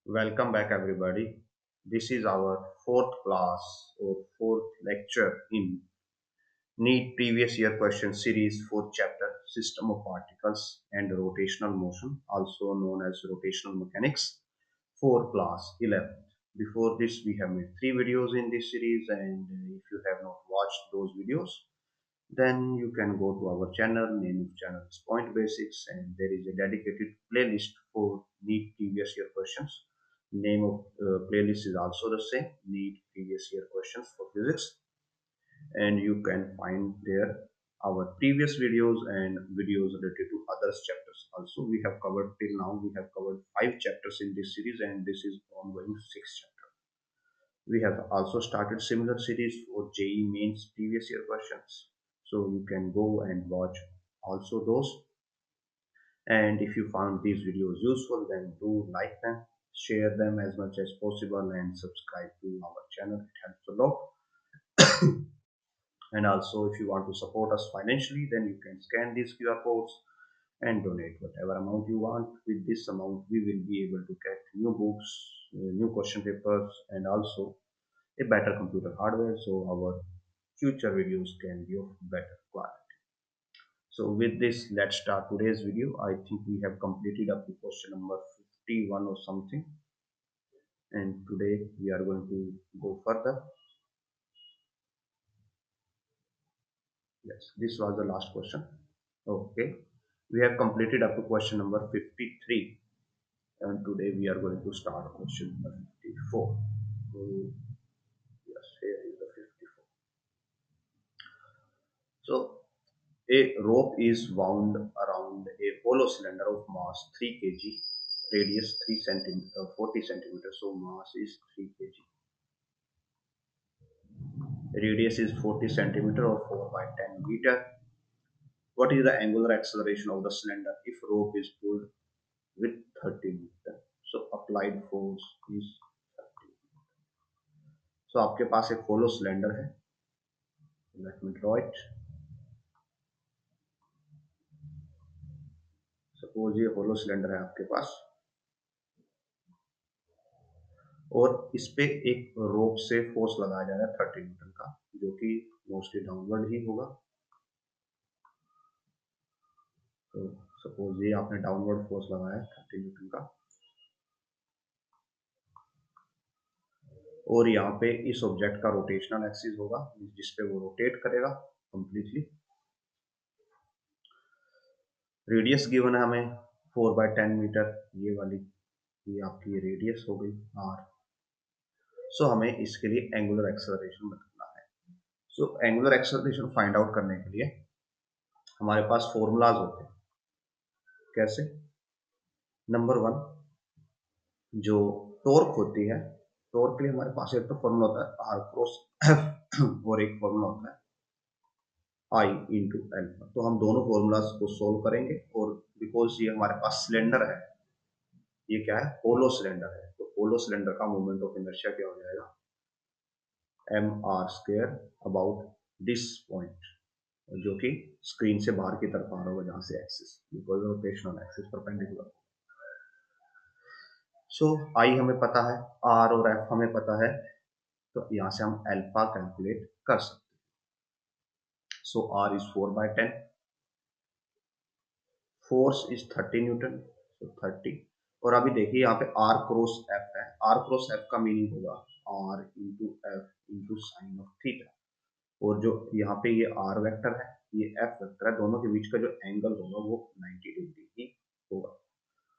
Welcome back, everybody. This is our fourth class or fourth lecture in NEET previous year question series, fourth chapter, System of Particles and Rotational Motion, also known as Rotational Mechanics, for class 11th. Before this, we have made three videos in this series, and if you have not watched those videos, then you can go to our channel. Name of channel is Point Basics, and there is a dedicated playlist for NEET previous year questions. Name of playlist is also the same, NEET previous year questions for physics, and you can find there our previous videos and videos related to other chapters. Also, we have covered till now, we have covered 5 chapters in this series, and this is ongoing 6th chapter. We have also started similar series for JEE mains previous year questions, so you can go and watch also those. And if you found these videos useful, then do like them, share them as much as possible, and subscribe to our channel. It helps a lot. And also, if you want to support us financially, then you can scan these QR codes and donate whatever amount you want. With this amount, we will be able to get new books, new question papers, and also a better computer hardware, so our future videos can be of better quality. So with this, let's start today's video. I think we have completed up to question number 51 or something, and today we are going to go further. Yes, this was the last question. Okay, we have completed up to question number 53, and today we are going to start question number 54. So yes, here is the 54. So a rope is wound around a hollow cylinder of mass 3 kg, radius 3 centimeter, 40 centimeters. So mass is 3 kg. Radius is 40 centimeter or 4 by 10 meter. What is the angular acceleration of the cylinder if rope is pulled with 30 meter? So applied force is 30. So आपके पास एक hollow cylinder है. Let me draw it. Suppose ये hollow cylinder है आपके पास, और इस पे एक रोप से फोर्स लगाया जा रहा है 30 न्यूटन का, जो कि मोस्टली डाउनवर्ड ही होगा. तो सपोज ये आपने डाउनवर्ड फोर्स लगाया 30 न्यूटन का, और यहाँ पे इस ऑब्जेक्ट का रोटेशनल एक्सिस होगा जिसपे वो रोटेट करेगा कंप्लीटली. रेडियस गिवन है हमें 4 बाय 10 मीटर, ये वाली ये आपकी रेडियस हो गई r. सो हमें इसके लिए एंगुलर एक्सेलरेशन बताना है. So angular acceleration find out करने के लिए हमारे पास फॉर्मूलाज होते हैं. कैसे? नंबर 1, जो टॉर्क होती है, टॉर्क के लिए हमारे पास एक तो फॉर्मूला होता है आर क्रॉस एफ और एक फॉर्मूला होता है आई इंटू एल्फा. तो हम दोनों फॉर्मूलाज को सोल्व करेंगे, और बिकॉज ये हमारे पास सिलेंडर है, ये क्या है, होलो सिलेंडर है, तो होलो सिलेंडर का मोमेंट ऑफ इनर्शिया क्या हो जाएगा, M are square about this point, जो कि स्क्रीन से बाहर की तरफ आ रहा होगा जहां से axis, because rotational axis perpendicular. So I हमें पता है, आर और एफ हमें पता है, तो यहां से हम अल्फा कैलकुलेट कर सकते हैं. So r is 4 by 10, force is 30 newton, so 30. और अभी देखिए यहाँ पे आर क्रॉस एफ है, आर क्रॉस एफ का मीनिंग होगा r into F into sine of theta, और जो यहाँ पे ये आर वेक्टर है, ये एफ वेक्टर है, दोनों के बीच का जो एंगल होगा वो 90 डिग्री ही होगा.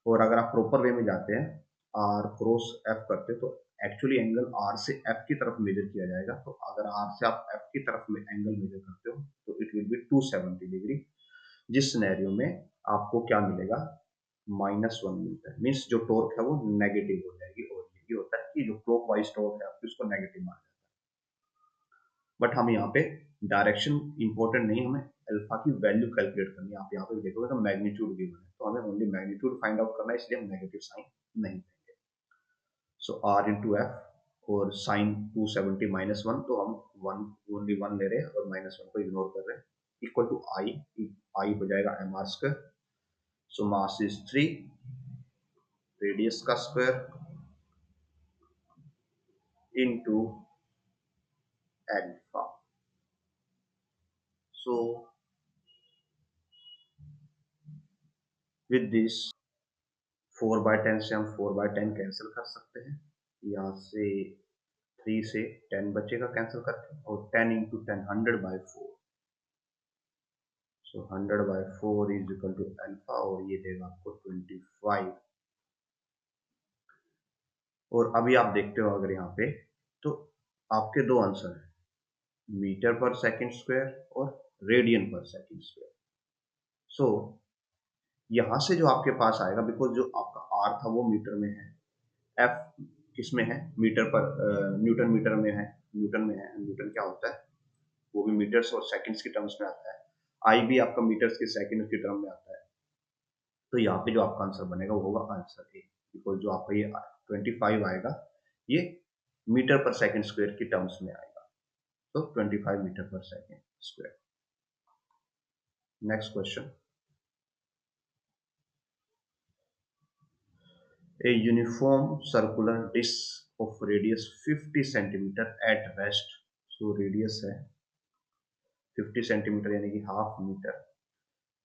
और अगर आप प्रॉपर वे में जाते हैं, आर क्रॉस एफ करते हैं, तो एक्चुअली एंगल आर से एफ की तरफ मेजर किया जाएगा. तो अगर आर से आप एफ की तरफ में एंगल मेजर करते हो तो इट विल बी 270 डिग्री, जिस सिनेरियो में आपको क्या मिलेगा, -1 मिलता है. मीन्स जो टॉर्क है वो नेगेटिव हो जाएगी, और यही होता है कि जो क्लॉकवाइज टॉर्क है आपको उसको नेगेटिव माना जाता है. बट हम यहाँ पे डायरेक्शन इंपॉर्टेंट नहीं, हमें अल्फा की वैल्यू कैलकुलेट करनी है. आप यहाँ पे देखोगे तो मैग्नीट्यूड गिवन है, तो हमें ओनली मैग्नीट्यूड फाइंड आउट करना है, इसलिए हम नेगेटिव साइन नहीं देंगे. सो आर इंटू एफ और साइन 270 -1, तो हम ओनली 1 ले रहे हैं और -1 को इग्नोर कर रहे हैं, इक्वल टू आई. आई हो जाएगा M are square. So mass is 3, radius का square into alpha. So with this 4/10 से हम 4/10 कैंसिल कर सकते हैं, यहाँ से 3 से 10 बचेगा कैंसिल करके, और 10 into 10 100/4, so 100/4 is equal to alpha, और ये देगा आपको 25। और अभी आप देखते हो अगर यहाँ पे तो आपके दो आंसर है, मीटर पर सेकंड स्क्वायर और रेडियन पर सेकंड स्क्वायर। सो यहां से जो आपके पास आएगा, बिकॉज जो आपका आर था वो मीटर में है, एफ किसमें है, मीटर पर, न्यूटन मीटर में है, न्यूटन में है, न्यूटन क्या होता है वो भी मीटर्स और सेकंड्स की टर्म्स में आता है, आई भी आपका मीटर्स के सेकंड की टर्म में आता है। तो यहाँ पे जो आपका आंसर बनेगा वो होगा आंसर ए, बिकॉज जो आपका ये 25 आएगा ये मीटर पर सेकंड स्क्वायर की टर्म्स में आएगा, तो 25 मीटर पर second square. Next question, a uniform circular disc of radius 50 centimeter at rest, so radius है 50 सेंटीमीटर यानी कि हाफ मीटर,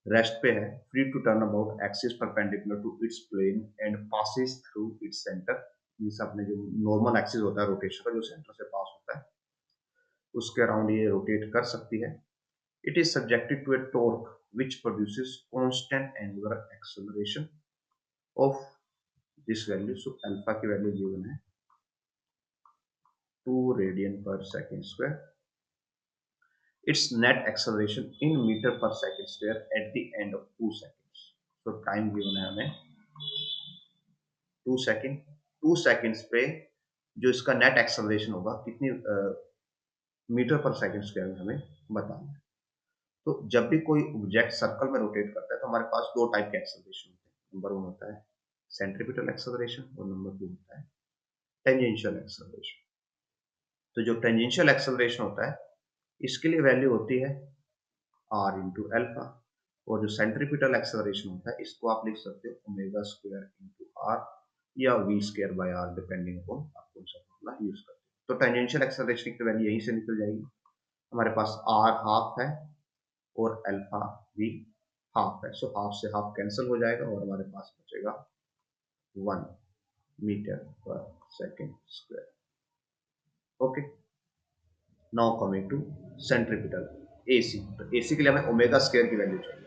रेस्ट पे है, free to turn about axis perpendicular to its plane and passes through its centre, means अपने जो normal axis होता है rotation का जो सेंटर से पास होता है उसके अराउंड ये रोटेट कर सकती है। It is subjected to a torque which produces constant angular acceleration of this value, so alpha की वैल्यू गिवन है 2 radian per second square, its net acceleration in meter per second square at the end of 2 seconds, so time given है हमें 2 second, 2 seconds पे जो इसका net acceleration होगा कितनी metre पर सेकंड स्क्वायर में हमें बताना है। तो जब भी कोई ऑब्जेक्ट सर्कल में रोटेट करता है तो हमारे पास दो टाइप के एक्सेलरेशन होते हैं, नंबर 1 होता है सेंट्रीपिटल एक्सेलरेशन और नंबर 2 होता है टेंजेंशियल एक्सेलरेशन। तो जो टेंजेंशियल एक्सेलरेशन होता है इसके लिए वैल्यू होती है r इंटू एल्फा, और जो सेंट्रीपिटल एक्सेलरेशन होता है इसको आप लिख सकते हो ओमेगा स्क्वायर इंटू आर या v square by R, depending upon आप कौन सा फॉर्मूला यूज करते हो। तो टेंजेंशियल एक्सेलरेशन की वैल्यू यहीं से निकल जाएगी, हमारे पास r हाफ है और अल्फा भी हाफ है, सो हाफ से हाफ कैंसिल हो जाएगा और हमारे पास बचेगा 1 metre per second square. Okay, now coming to centripetal AC, तो AC के लिए हमें ओमेगा स्क्वायर की वैल्यू चाहिए।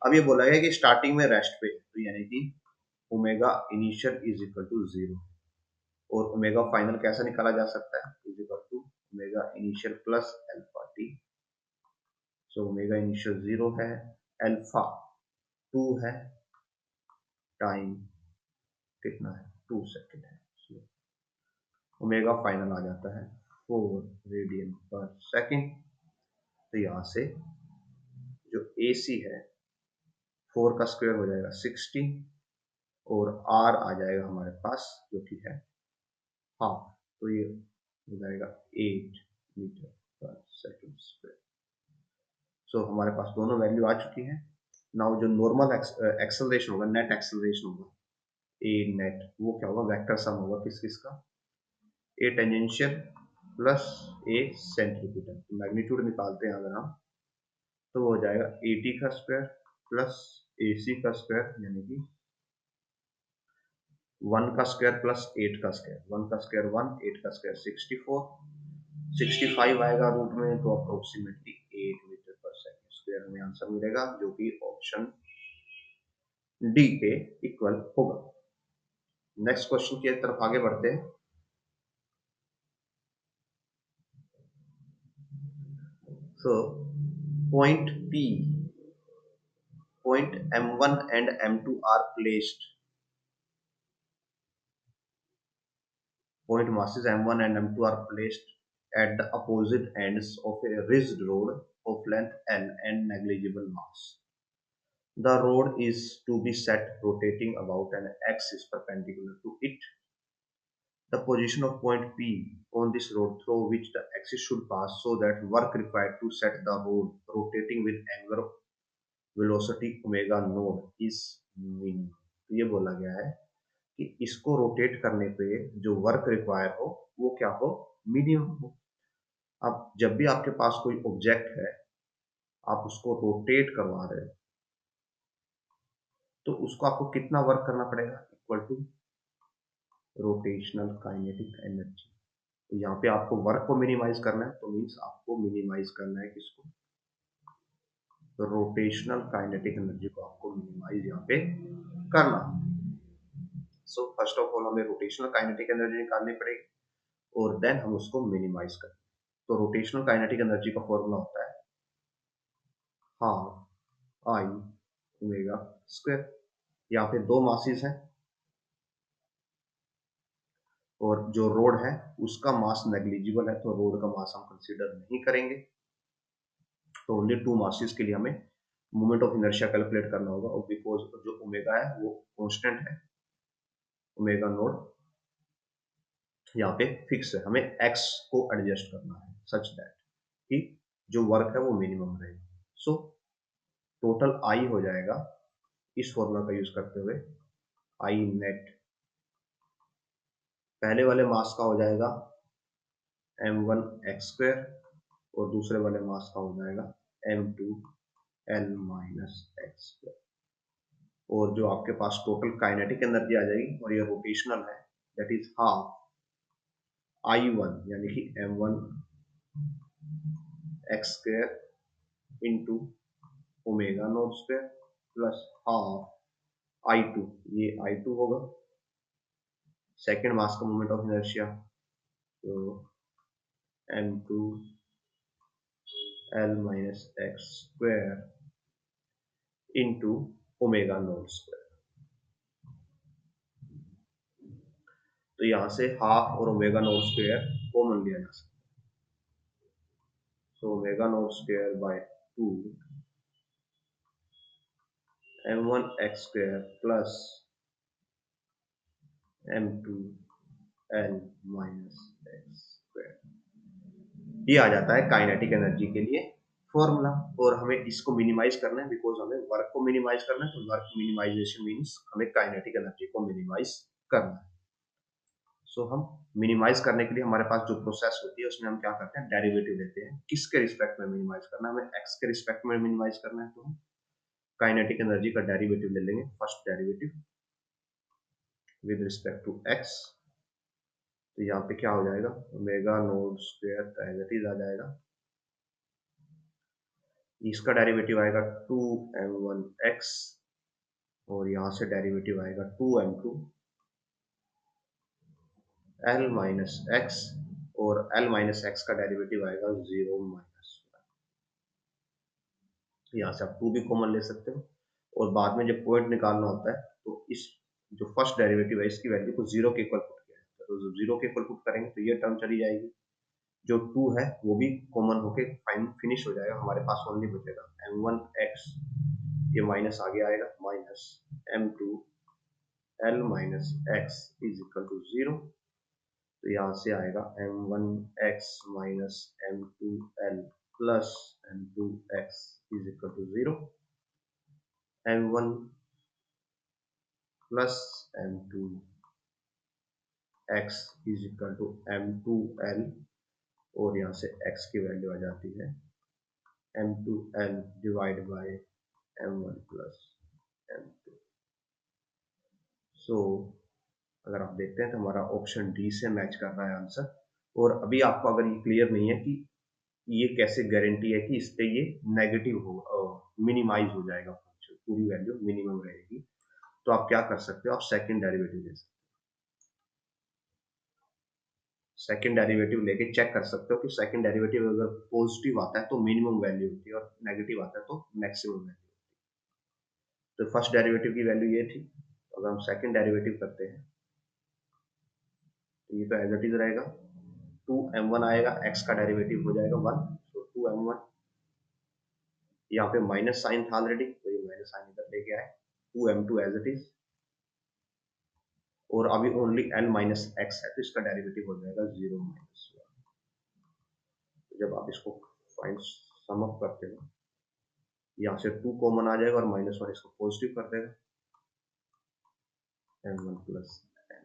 अब ये बोला गया कि स्टार्टिंग में रेस्ट पे, तो यानी कि omega initial is equal to 0, और ओमेगा फाइनल कैसे निकाला जा सकता है, is equal to omega initial plus alpha T, so omega initial 0 है, अल्फा 2 है, टाइम कितना है 2 सेकेंड है, ओमेगा फाइनल आ जाता है 4 रेडियन पर सेकेंड। तो यहाँ से जो AC है 4 का स्क्वायर हो जाएगा 16 और R आ जाएगा हमारे पास जो कि है हाफ, तो ये हो जाएगा 8 मीटर पर सेकेंड स्क्वायर। सो हमारे पास दोनों वैल्यू आ चुकी है। नाउ जो नॉर्मल एक्सेलरेशन होगा, नेट एक्सेलरेशन होगा, ए नेट, वो क्या होगा, वेक्टर सम होगा किस किस का, ए टेंजेंशियल प्लस ए सेंट्रीपिटल, तो मैग्नीट्यूड निकालते हैं अगर हम तो हो जाएगा 80 का स्क्वायर प्लस AC का स्क्वायर यानी कि 1 का स्क्वायर प्लस 8 का स्क्वायर, 1 का स्क्वायर 1, 8 का स्क्वायर 64, 65 आएगा रूट में, तो approximately 8 metre per second square हमें आंसर मिलेगा, जो कि ऑप्शन डी के इक्वल होगा। नेक्स्ट क्वेश्चन की तरफ आगे बढ़ते हैं। So point P, point M1 and M2 are placed, point masses M1 and M2 are placed at the opposite ends of a rigid rod of length L and negligible mass. The rod is to be set rotating about an axis perpendicular to it. The position of point P on this rod through which the axis should pass, so that work required to set the rod rotating with angular velocity omega node is minimum. तो ये बोला गया है कि इसको rotate करने पे जो वर्क रिक्वायर हो वो क्या हो, मिनिमम हो। अब जब भी आपके पास कोई ऑब्जेक्ट है, आप उसको रोटेट करवा रहे हो, तो उसको आपको कितना वर्क करना पड़ेगा, equal to rotational kinetic energy. तो यहाँ पे आपको वर्क को मिनिमाइज करना है, तो मीन्स आपको मिनिमाइज करना है किसको, तो रोटेशनल काइनेटिक एनर्जी को आपको मिनिमाइज यहाँ पे करना। सो फर्स्ट ऑफ ऑल हमें रोटेशनल काइनेटिक एनर्जी निकालनी पड़ेगी और देन हम उसको मिनिमाइज करें। तो रोटेशनल काइनेटिक एनर्जी का फॉर्मूला होता है हाफ आई ओमेगा स्क्वायर। यहाँ पे दो मासेस हैं और जो रोड है उसका मास नेग्लिजिबल है, तो रोड का मास हम कंसीडर नहीं करेंगे। तो ओनली टू मासेस के लिए हमें मोमेंट ऑफ इनर्शिया कैलकुलेट करना होगा, और बिकॉज जो ओमेगा है वो कांस्टेंट है, ओमेगा नोड यहाँ पे फिक्स है, हमें एक्स को एडजस्ट करना है सच दैट कि जो वर्क है वो मिनिमम रहे। सो टोटल आई हो जाएगा इस फॉर्मूला का यूज करते हुए, आई नेट पहले वाले मास का हो जाएगा m1 एक्स स्क्वायर और दूसरे वाले मास का हो जाएगा m2 l minus x square. और जो आपके पास टोटल काइनेटिक एनर्जी आ जाएगी और ये रोटेशनल है, दैट इज हाफ I1 यानी कि m1 x square into omega naught square plus half I2, ये I2 होगा सेकेंड मास का मोमेंट ऑफ इनर्शिया, तो m2 l minus x square into omega naught square. तो यहां से हाफ और ओमेगा नॉट स्क्वायर कॉमन लिया जा सकता है, so omega naught square by 2 m1 x square plus m2 l minus x square. ये आ जाता है काइनेटिक एनर्जी के लिए फॉर्मूला, और हमें इसको मिनिमाइज करना है बिकॉज हमें वर्क को मिनिमाइज करना है, तो वर्क मिनिमाइजेशन मीन्स हमें काइनेटिक एनर्जी को मिनिमाइज करना है। सो हम मिनिमाइज करने के लिए हमारे पास जो प्रोसेस होती है उसमें हम क्या करते हैं, डेरिवेटिव लेते हैं। किसके रिस्पेक्ट में मिनिमाइज करना है, हमें एक्स के रिस्पेक्ट में मिनिमाइज करना है, तो हम काइनेटिक एनर्जी का डेरिवेटिव ले लेंगे, first derivative with respect to x. तो यहाँ पे क्या हो जाएगा, omega naught square as it is आ जाएगा, इसका डेरिवेटिव आएगा 2m1x और यहाँ से डेरिवेटिव आएगा 2m2 l माइनस एक्स, और l माइनस एक्स का डेरिवेटिव आएगा 0 माइनस, यहाँ से आप 2 भी कॉमन ले सकते हो। और बाद में जब पॉइंट निकालना होता है तो इस जो फर्स्ट डेरिवेटिव है इसकी वैल्यू को 0 के इक्वल पुट किया जाता है, तो जो 0 के इक्वल पुट करेंगे तो ये टर्म चली जाएगी, जो 2 है वो भी कॉमन होके फाइन फिनिश हो जाएगा, हमारे पास ओनली बचेगा m1x, ये माइनस आगे आएगा, minus m2 l minus X is equal to 0। तो यहाँ से आएगा m1x minus m2l plus m2x is equal to 0, m1 plus m2x is equal to m2l, और यहाँ से x की वैल्यू आ जाती है m2l divide by m1 plus m2। सो अगर आप देखते हैं तो हमारा ऑप्शन डी से मैच कर रहा है आंसर। और अभी आपको अगर ये क्लियर नहीं है कि ये कैसे गारंटी है कि इस पे ये नेगेटिव हो, मिनिमाइज हो जाएगा फंक्शन, पूरी वैल्यू मिनिमम रहेगी, तो आप क्या कर सकते हो, आप सेकंड डेरिवेटिव ले सकते हो, सेकंड डेरिवेटिव लेके चेक कर सकते हो कि सेकंड डेरिवेटिव अगर पॉजिटिव आता है तो मिनिमम वैल्यू होती है और नेगेटिव आता है तो मैक्सिमम वैल्यू। तो फर्स्ट डेरिवेटिव की वैल्यू ये थी, तो अगर हम सेकंड डेरिवेटिव करते हैं तो ये तो एज इट इज रहेगा, 2m1 आएगा, x का डेरिवेटिव हो जाएगा 1, तो 2m1, यहाँ पे माइनस साइन था ऑलरेडी तो ये माइनस साइन इधर लेके आए, 2m2 एज इट इज, और अभी ओनली l माइनस एक्स है तो इसका डेरिवेटिव हो जाएगा 0 माइनस 1। जब आप इसको फाइंड सम अप करते हो, यहाँ से 2 कॉमन आ जाएगा और -1 इसको पॉजिटिव कर देगा, m1 प्लस n।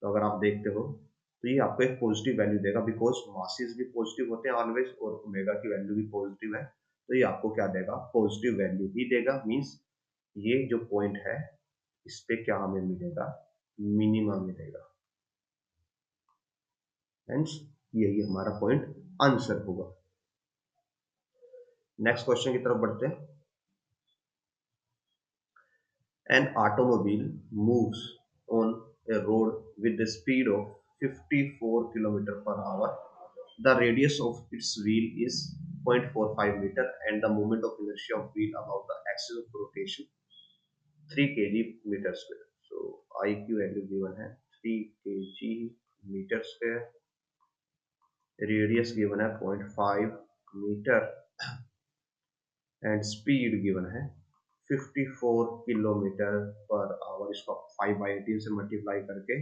तो अगर आप देखते हो तो ये आपको एक पॉजिटिव वैल्यू देगा, बिकॉज मासेस भी पॉजिटिव होते हैं ऑलवेज, और ओमेगा की वैल्यू भी पॉजिटिव है, तो ये आपको क्या देगा, पॉजिटिव वैल्यू ही देगा। मींस ये जो पॉइंट है इस पे क्या हमें मिलेगा, मिनिमा मिलेगा। हेंस यही हमारा पॉइंट आंसर होगा। नेक्स्ट क्वेश्चन की तरफ बढ़ते हैं। An automobile moves on a road with the speed of 54 km per hour. The radius of its wheel is 0.45 meter and the moment of inertia of wheel about the axis of rotation 3 kg meter square. So I की value given है 3 kg meter square, radius given है 0.5 metre and speed given है 54 kilometre per hour. इसको 5/18 से multiply करके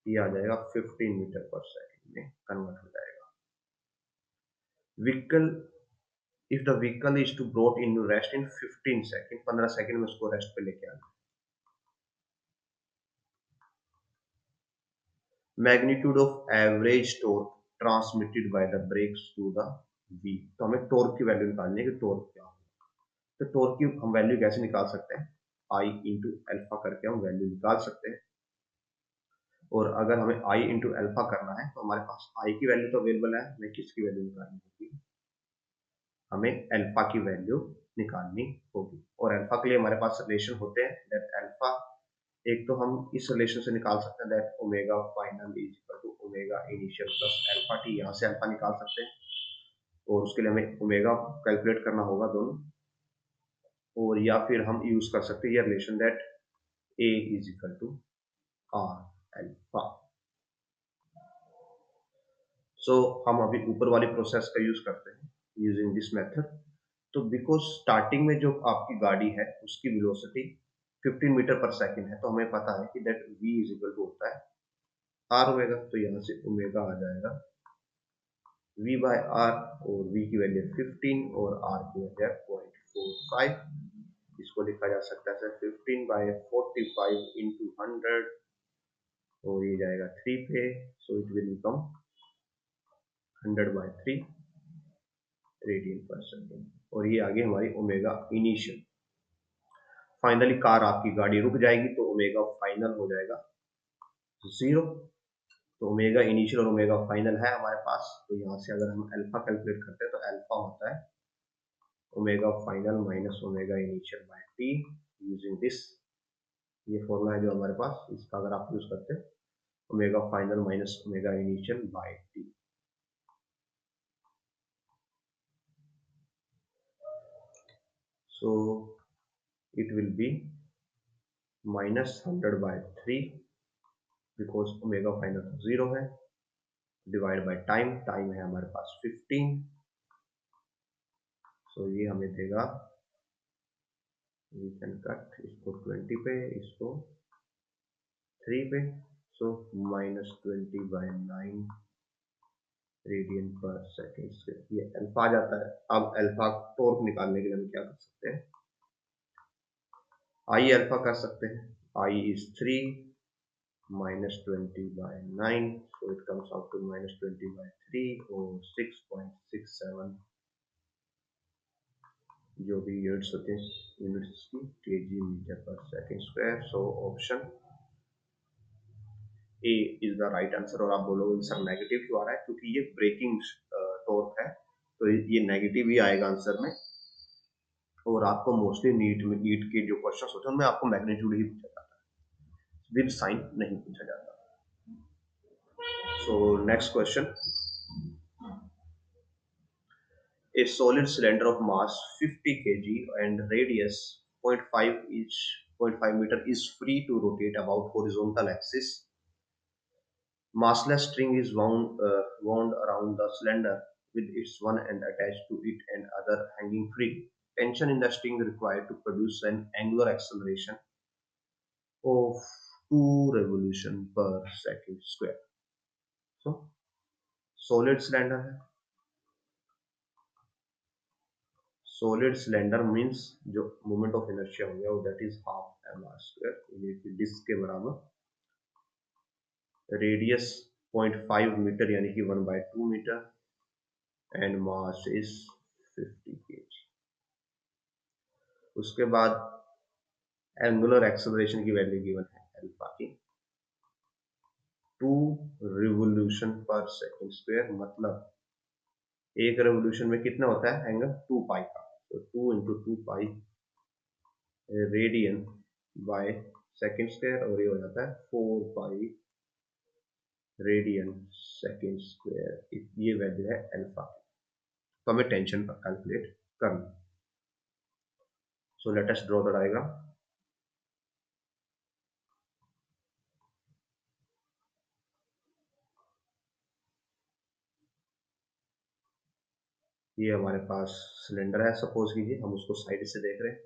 ये आ जाएगा 15 metre पर सेकंड में कन्वर्ट हो जाएगा। Vehicle, if the vehicle is to brought in rest in 15 second, 15 second में उसको रेस्ट पे लेके आना। Magnitude of average torque transmitted by the brakes to the wheel. तो हमें टॉर्क की वैल्यू निकालनी है कि टॉर्क क्या है। तो टॉर्क की हम वैल्यू कैसे निकाल सकते हैं, आई इंटू एल्फा करके हम वैल्यू निकाल सकते हैं। और अगर हमें आई इंटू एल्फा करना है तो हमारे पास आई की वैल्यू तो अवेलेबल है, हमें किसकी वैल्यू निकालनी होगी, हमें एल्फा की वैल्यू निकालनी होगी। और एल्फा के लिए हमारे पास रिलेशन होते हैं, दैट एल्फा, एक तो हम इस रिलेशन से निकाल सकते हैं that omega final is equal to omega initial plus alpha T, यहाँ से एल्फा निकाल सकते हैं। और उसके लिए हमें ओमेगा कैलकुलेट करना होगा दोनों, और या फिर हम यूज कर सकते हैं ये relation that a is equal to r alpha. So हम अभी ऊपर वाली प्रोसेस का यूज करते हैं यूजिंग दिस मेथड। तो बिकॉज स्टार्टिंग में जो आपकी गाड़ी है उसकी वेलोसिटी 15 मीटर पर सेकंड है, तो हमें पता है कि that v is equal to होता है आर ओमेगा। तो यहाँ से ओमेगा आ जाएगा v बाय आर, और v की वैल्यू 15 और r की वैल्यू 0.45। इसको लिखा जा सकता है 15/45 इंटू 100, और ये जाएगा 3 पे, सो इट विल बिकम 100/3 रेडियन पर सेकेंड। और ये आगे हमारी ओमेगा इनिशियल। फाइनली कार आपकी गाड़ी रुक जाएगी तो ओमेगा फाइनल हो जाएगा 0। तो ओमेगा इनिशियल और ओमेगा फाइनल है हमारे पास। तो यहाँ से अगर हम अल्फा कैलकुलेट करते हैं तो अल्फा होता है omega final minus omega initial by T, using this, ये फॉर्मूला है जो हमारे पास, इसका अगर आप यूज करते हैं omega final minus omega initial by T. So it will be minus 100/3 because omega final 0 है, डिवाइड बाय टाइम, टाइम है हमारे पास 15। सो ये हमें देगा, वी कैन कट इसको 20 पे, इसको 3 पे, सो -20/9 रेडियन पर सेकेंड स्क्वायर। ये अल्फा आ जाता है। अब अल्फा टॉर्क निकालने के लिए हम क्या कर सकते हैं, आई अल्फा कर सकते हैं। I is 3 -20/9, so it comes out to -20/3 or 6.67 जो भी यूनिट्स होते हैं यूनिट्स की, KG metre per second square. So option A is the right answer. और आप बोलोगे सर नेगेटिव क्यों आ रहा है, क्योंकि ये ब्रेकिंग टॉर्क है, तो ये नेगेटिव ही आएगा आंसर में। और आपको मोस्टली नीट के जो क्वेश्चन होते हैं उनमें आपको मैग्नीट्यूड ही पूछा जाता है, विद साइन नहीं पूछा जाता। So next question, a solid cylinder of mass 50 kg and radius 0.5 meter is free to rotate about horizontal axis. Massless string is wound around the cylinder with its one end attached to it and other hanging free. Tension in the string required to produce an angular acceleration of 2 revolution per second square. So solid cylinder है, solid cylinder means जो moment of inertia हो गया वो that is half M are square, ये कि disc के बराबर, radius 0.5 metre यानी कि 1/2 metre and mass is 50 kg। उसके बाद एंगुलर एक्सेलरेशन की वैल्यू गिवन है अल्फा की 2 रिवोल्यूशन पर सेकंड स्क्वायर, मतलब एक रेवोल्यूशन में कितना होता है एंगल 2 पाई का, तो 2 into 2 pi radian by second square, और ये हो जाता है 4 पाई रेडियन सेकंड स्क्वायर। ये वैल्यू है अल्फा, तो हमें टेंशन पर कैलकुलेट करना। So let us draw the diagram. ये हमारे पास सिलेंडर है, सपोज कीजिए, हम उसको साइड से देख रहे हैं,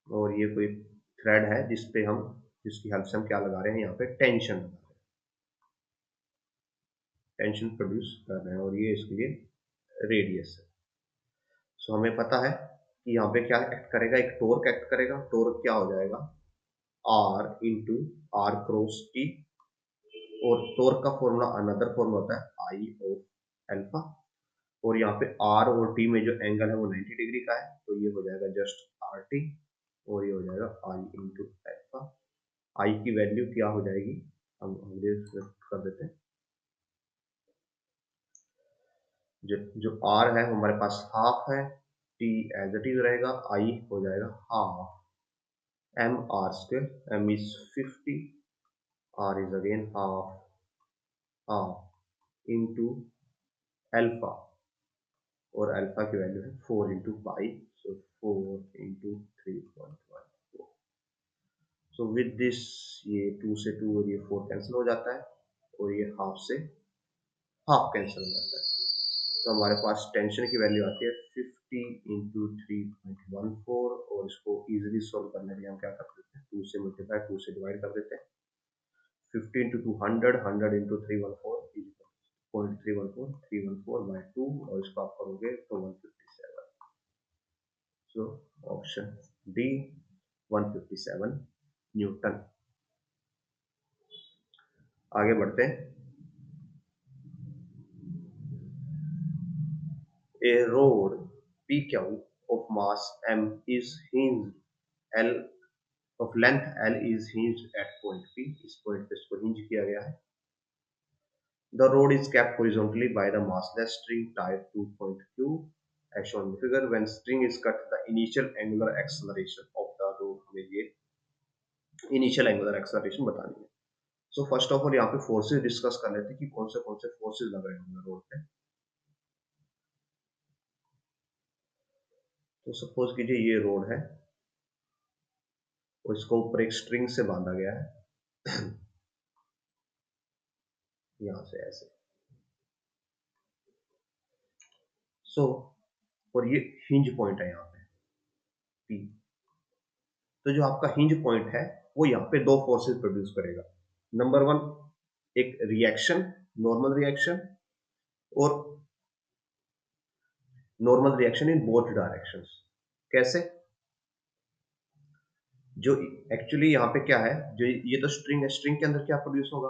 और ये कोई थ्रेड है जिसपे हम, जिसकी हेल्प से हम क्या लगा रहे हैं, यहाँ पे टेंशन लगा रहे हैं, टेंशन प्रोड्यूस कर रहे हैं, और ये इसके लिए रेडियस है। सो हमें पता है कि यहाँ पे क्या एक्ट करेगा, एक टोर्क एक्ट करेगा। टोर्क क्या हो जाएगा, R into R cross T, और टोर्क का फॉर्मूला अनदर फॉर्मूला होता है आई ऑफ अल्फा, और यहाँ पे आर और टी में जो एंगल है वो 90 डिग्री का है, तो ये हो जाएगा जस्ट आर टी, और ये हो जाएगा आई इंटू अल्फा। आई की वैल्यू क्या हो जाएगी, हम कर देते हैं, जो आर है हमारे पास हाफ है, टी एज इट इज रहेगा, आई हो जाएगा half M are square, M is 50, R is again half into alpha, और अल्फा की वैल्यू है 4 into pi, so 4 into 3.14। So with this ये 2 से 2 और ये 4 कैंसिल हो जाता है, और ये हाफ से हाफ कैंसिल हो जाता है, तो हमारे पास टेंशन की वैल्यू आती है 50 इंटू 3.14, और इसको इजीली सॉल्व करने के लिए हम क्या कर देते हैं, 2 से मल्टीप्लाई, 2 से डिवाइड कर देते हैं। 50 इंटू 2 100, 100 इंटू 314 इज 0.314, 314 बाई 2, और इसको आप करोगे तो 157। So option D 157 Newton. आगे बढ़ते हैं। A rod PQ of mass m is hinged L of length L is hinged at point P, इस पॉइंट पे इसको हिंज किया गया है। The rod is kept horizontally by the massless string tied to point Q as shown in the figure. When string is cut, the initial angular acceleration of the rod, हमें ये initial angular acceleration बतानी है। So first of all यहाँ पे forces discuss कर लेते हैं कि कौन से फोर्सेस लग रहे होंगे रोड पे। तो सपोज कीजिए ये रोड है, और इसको ऊपर एक स्ट्रिंग से बांधा गया है यहां से ऐसे। सो और ये हिंज पॉइंट है यहाँ पे P। तो जो आपका हिंज पॉइंट है वो यहाँ पे दो फोर्सेस प्रोड्यूस करेगा। नंबर वन, एक रिएक्शन, नॉर्मल रिएक्शन, और normal reaction in both directions. कैसे, जो एक्चुअली यहाँ पे क्या है, जो ये तो स्ट्रिंग है, स्ट्रिंग के अंदर क्या प्रोड्यूस होगा,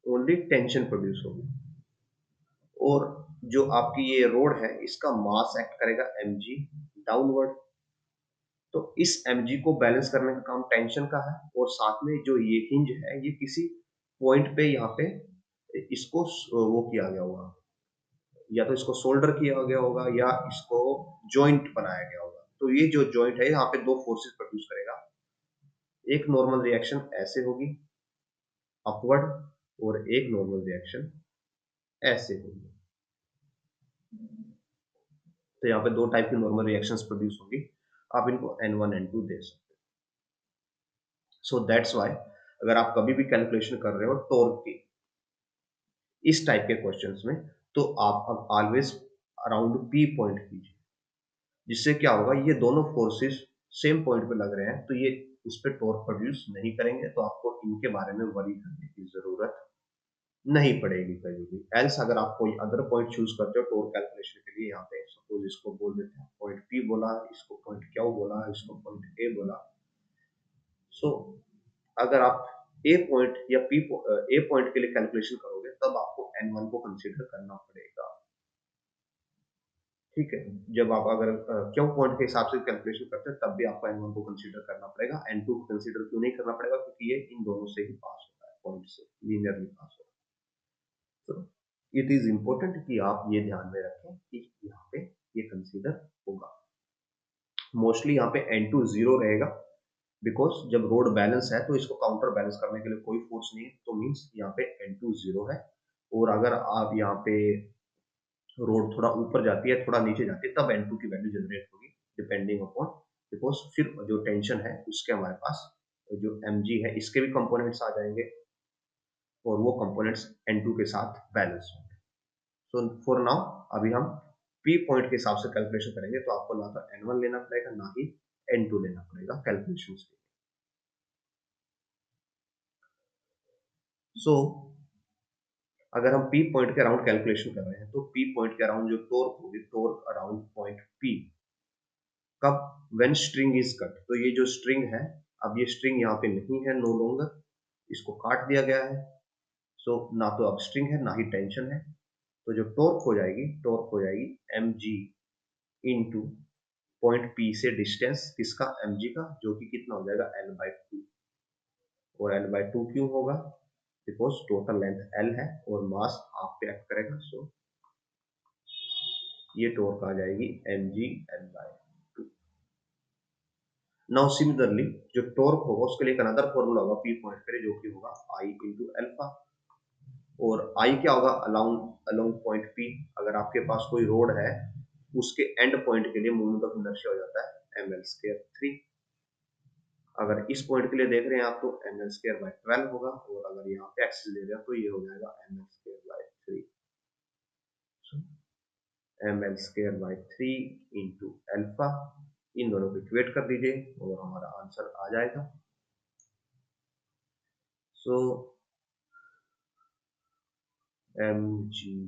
ओनली टेंशन प्रोड्यूस होगी, और जो आपकी ये रोड है इसका मास एक्ट करेगा mg डाउनवर्ड। तो इस mg को बैलेंस करने का काम टेंशन का है, और साथ में जो ये हिंज है ये किसी पॉइंट पे यहाँ पे इसको वो किया गया होगा, या तो इसको सोल्डर किया गया होगा या इसको जॉइंट बनाया गया होगा। तो ये जो जॉइंट है यहाँ पे दो फोर्सेस प्रोड्यूस करेगा, एक नॉर्मल रिएक्शन ऐसे होगी अपवर्ड, और एक नॉर्मल रिएक्शन ऐसे होगी। तो यहाँ पे दो टाइप की नॉर्मल रिएक्शंस प्रोड्यूस होगी, आप इनको N1 N2 दे सकते हैं। सो दैट्स वाई अगर आप कभी भी कैलकुलेशन कर रहे हो टॉर्क की इस टाइप के क्वेश्चंस में, तो आप अब ऑलवेज अराउंड P पॉइंट कीजिए, जिससे क्या होगा, ये दोनों फोर्सेस सेम पॉइंट पे लग रहे हैं, तो ये उस पर टॉर्क प्रोड्यूस नहीं करेंगे, तो आपको इनके बारे में वरी करने की जरूरत नहीं पड़ेगी कभी भी। एल्स अगर आप कोई अदर पॉइंट चूज करते हो टोर कैलकुलेशन के लिए, यहाँ पे सपोज इसको बोल देते हैं पॉइंट पी बोला, इसको पॉइंट क्यू बोला, इसको पॉइंट ए बोला। सो अगर आप ए पॉइंट या ए पॉइंट के लिए कैलकुलेशन करोगे तब आपको N1 को कंसीडर करना पड़ेगा। ठीक है, जब आप अगर क्यू पॉइंट के हिसाब से कैलकुलेशन करते हैं तब भी आपको N1 को कंसीडर करना पड़ेगा। N2 को कंसीडर क्यों नहीं करना पड़ेगा? क्योंकि ये इन दोनों से ही पास होता है, पॉइंट से लीनियरली पास होता है। तो इट इज इंपॉर्टेंट कि आप ये ध्यान में रखें कि यहाँ पे ये कंसीडर होगा। मोस्टली यहाँ पे N2 जीरो रहेगा, बिकॉज जब रोड बैलेंस है तो इसको काउंटर बैलेंस करने के लिए कोई फोर्स नहीं है, तो मीन्स यहाँ पे N2 जीरो है। और अगर आप यहाँ पे रोड थोड़ा ऊपर जाती है थोड़ा नीचे जाती है तब N2 की वैल्यू जनरेट होगी, डिपेंडिंग अपॉन, बिकॉज फिर जो टेंशन है उसके हमारे पास जो mg है इसके भी कंपोनेंट्स आ जाएंगे और वो कंपोनेंट्स N2 के साथ बैलेंस होंगे। सो फॉर नाउ अभी हम P पॉइंट के हिसाब से कैलकुलेशन करेंगे, तो आपको ना तो N1 लेना पड़ेगा ना ही N2 लेना पड़ेगा कैलकुलेशन के लिए। सो अगर हम P पॉइंट के अराउंड कैलकुलेशन कर रहे हैं तो P पॉइंट के अराउंड जो टॉर्क होगी, टॉर्क अराउंड पॉइंट P, कब? When string is cut. तो ये जो स्ट्रिंग है, अब ये स्ट्रिंग यहाँ पे नहीं है, नो लॉन्गर, इसको काट दिया गया है। सो ना तो अब स्ट्रिंग है ना ही टेंशन है, तो जो टॉर्क हो जाएगी, टॉर्क हो जाएगी mg इनटू पॉइंट P से डिस्टेंस किसका, mg का, जो कि कितना हो जाएगा L/2। और L/2 क्यों होगा? बिकॉज टोटल लेंथ L है और मास हाफ पे एक्ट करेगा। सो ये टॉर्क आ जाएगी mg L/2। नाउ सिमिलरली जो टॉर्क होगा उसके लिए एक अनदर फॉर्मूला होगा P पॉइंट के लिए, जो कि होगा I इंटू एल्फा। और I क्या होगा? Along along point P। अगर आपके पास कोई रोड है उसके एंड पॉइंट के लिए मोमेंट ऑफ इनर्शिया हो जाता है ml²3। अगर इस पॉइंट के लिए देख रहे हैं आप तो ml²/12 होगा, और अगर यहाँ पे एक्सिस ले रहे हो तो ये हो जाएगा ml²/3। ml²/3 इंटू एल्फा, इन दोनों को इक्वेट कर दीजिए और हमारा आंसर आ जाएगा। सो mgn/2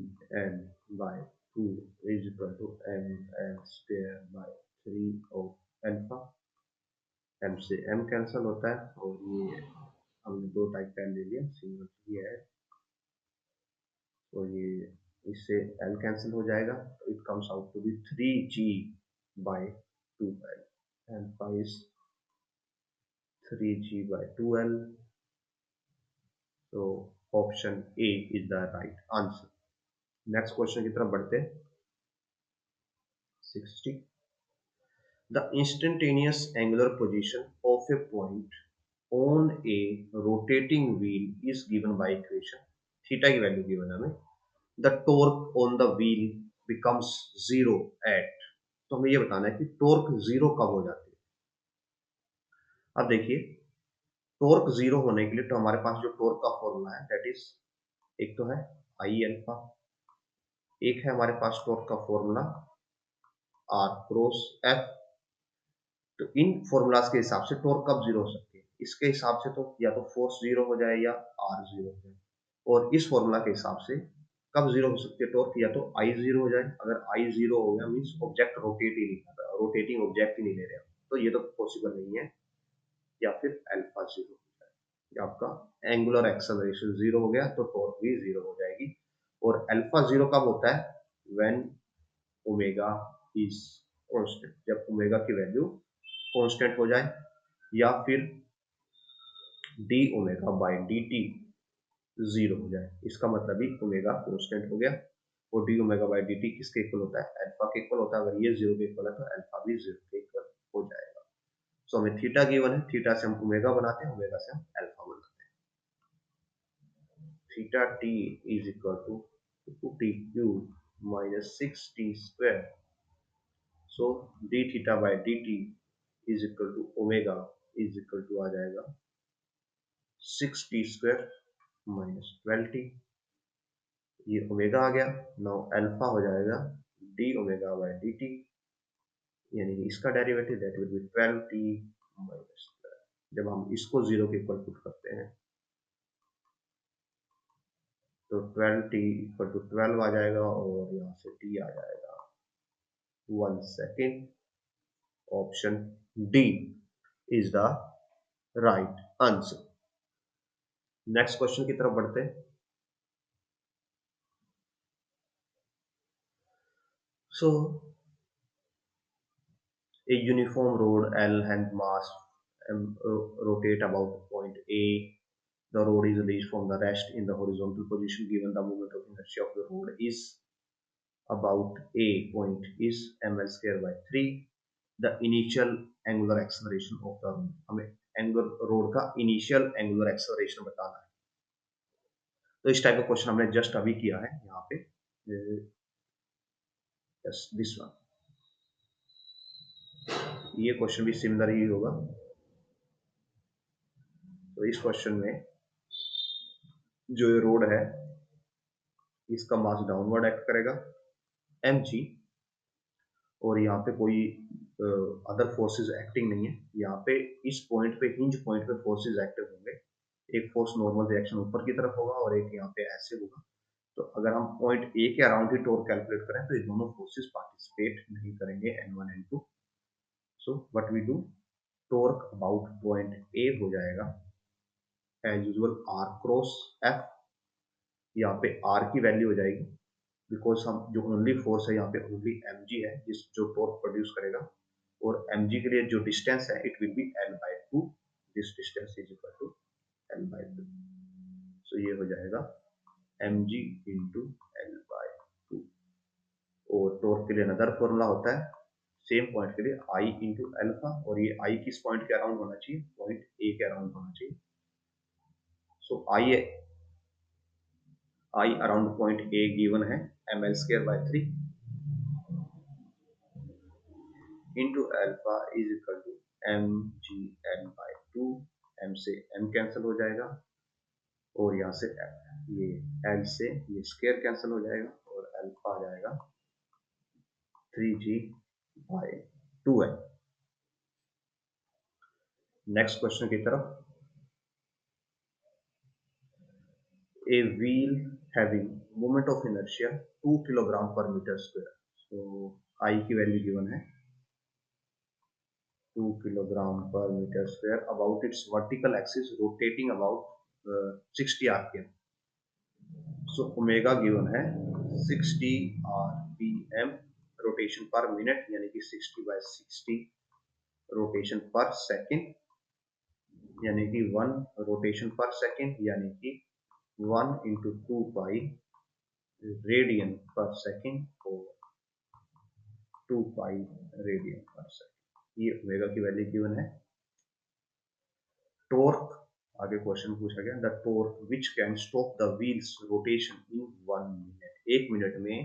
is equal to ml²/3 of alpha. m से m कैंसिल होता है और ये हमने दो टाइप का ले लिया, सिंगल ये है, तो ये इससे l कैंसिल हो जाएगा, तो it comes out to be 3g/2l। Alpha is 3g/2l, तो option A is the right answer. Next question की तरफ बढ़ते हैं। 60, the instantaneous angular position of a point on a rotating wheel is given by equation। Theta की value given है हमें। the torque on the wheel becomes zero at। तो हमें ये बताना है कि टॉर्क जीरो कब हो जाती है। अब देखिए, टॉर्क जीरो होने के लिए तो हमारे पास जो टॉर्क का फॉर्मूला है दैट इज, एक तो है आई अल्फा, एक है हमारे पास टॉर्क का फॉर्मूला आर क्रॉस एफ। तो इन फॉर्मूलाज के हिसाब से टॉर्क कब जीरो हो सकती है, इसके हिसाब से तो या तो फोर्स जीरो हो जाए या आर जीरो हो जाए। और इस फॉर्मूला के हिसाब से कब जीरो हो सकती है टॉर्क, या तो आई जीरो हो जाए। अगर आई जीरो हो गया मीन्स ऑब्जेक्ट रोटेट ही नहीं कर रहा, रोटेटिंग ऑब्जेक्ट ही नहीं ले रहे, तो ये तो पॉसिबल नहीं है। या फिर अल्फा जीरो हो जाए, आपका एंगुलर एक्सेलरेशन जीरो हो गया तो टॉर्क भी जीरो हो जाएगी। और अल्फा जीरो कब होता है? व्हेन ओमेगा इज कांस्टेंट, जब ओमेगा की वैल्यू कांस्टेंट हो जाए, या फिर D omega by D T zero हो जाए। इसका मतलब ही ओमेगा कांस्टेंट हो गया, और D omega by D T किसके इक्वल होता है? अल्फा के इक्वल होता है। अगर ये जीरो के इक्वल है तो अल्फा भी जीरो के इक्वल हो जाएगा। सो हमें थीटा गिवन है, थीटा से हम ओमेगा बनाते हैं, ओमेगा से हम अल्फा बनाते हैं। Theta t is equal to 2t³ minus 6t²। So d theta by D t is equal to omega is equal to आ जाएगा 6t² माइनस 12t। ये ओमेगा आ गया। नाउ अल्फा हो जाएगा D omega by D T, यानी कि इसका derivative that will be 12t minus 12। जब हम इसको जीरो के इक्वल पुट करते हैं तो 12t = 12 आ जाएगा और यहाँ से t आ जाएगा 1 second. Option D is the right answer. Next question की तरफ बढ़ते हैं। सो a uniform road L and mass rotate about point A. The road is released from the rest in the horizontal position given the moment of inertia of the road is about A point is ml square by 3. The initial angular acceleration of the road, हमें road का initial angular acceleration बताना है। तो इस type का question हमने just अभी किया है यहाँ पे, दिस वन। ये क्वेश्चन भी सिमिलर ही होगा। तो इस क्वेश्चन में जो ये रोड है इसका मास डाउनवर्ड एक्ट करेगा mg, और यहाँ पे कोई अदर फोर्सेस एक्टिंग नहीं है। यहाँ पे इस पॉइंट पे, हिंज पॉइंट पे फोर्सेस एक्टिव होंगे। एक फोर्स नॉर्मल रिएक्शन ऊपर की तरफ होगा और एक यहाँ पे ऐसे होगा। तो अगर हम पॉइंट ए के अराउंड ही टॉर्क कैलकुलेट करें तो ये दोनों फोर्सेस पार्टिसिपेट नहीं करेंगे, n1 n2। So what we do, torque about point A हो जाएगा as usual r cross f। यहाँ पे r की वैल्यू हो जाएगी, बिकॉज हम जो ओनली फोर्स है यहाँ पे ओनली mg है जिस जो टॉर्क प्रोड्यूस करेगा, और mg के लिए जो डिस्टेंस है it will be l/2। This distance is equal to l/2। So ये हो जाएगा mg इंटू l/2। और टॉर्क के लिए अनदर फॉर्मूला होता है सेम पॉइंट के लिए I इंटू एल्फा, और ये I किस पॉइंट के अराउंड होना चाहिए, पॉइंट ए के अराउंड होना चाहिए। So I around point A given है ml square by 3 into alpha is equal to mgl/2। m से m कैंसिल हो जाएगा और यहाँ से ये l से ये स्क्वायर कैंसिल हो जाएगा और अल्फा आ जाएगा 3g/2 है। नेक्स्ट क्वेश्चन की तरफ। A wheel having moment of inertia 2 kilogram per metre square. So I की वैल्यू गिवन है 2 kilogram per metre square about its vertical axis rotating about 60 rpm। So omega given है 60 rpm rotation पर minute, यानी कि 60/60 rotation पर second, यानी कि 1 rotation पर सेकेंड, यानी कि 1 इंटू 2 पाई रेडियन पर सेकेंड और 2 पाई रेडियन पर सेकेंड। ये ओमेगा की वैल्यू गिवन है। टॉर्क, आगे क्वेश्चन पूछा गया, the torque which can stop the wheels rotation in 1 minute. 1 minute में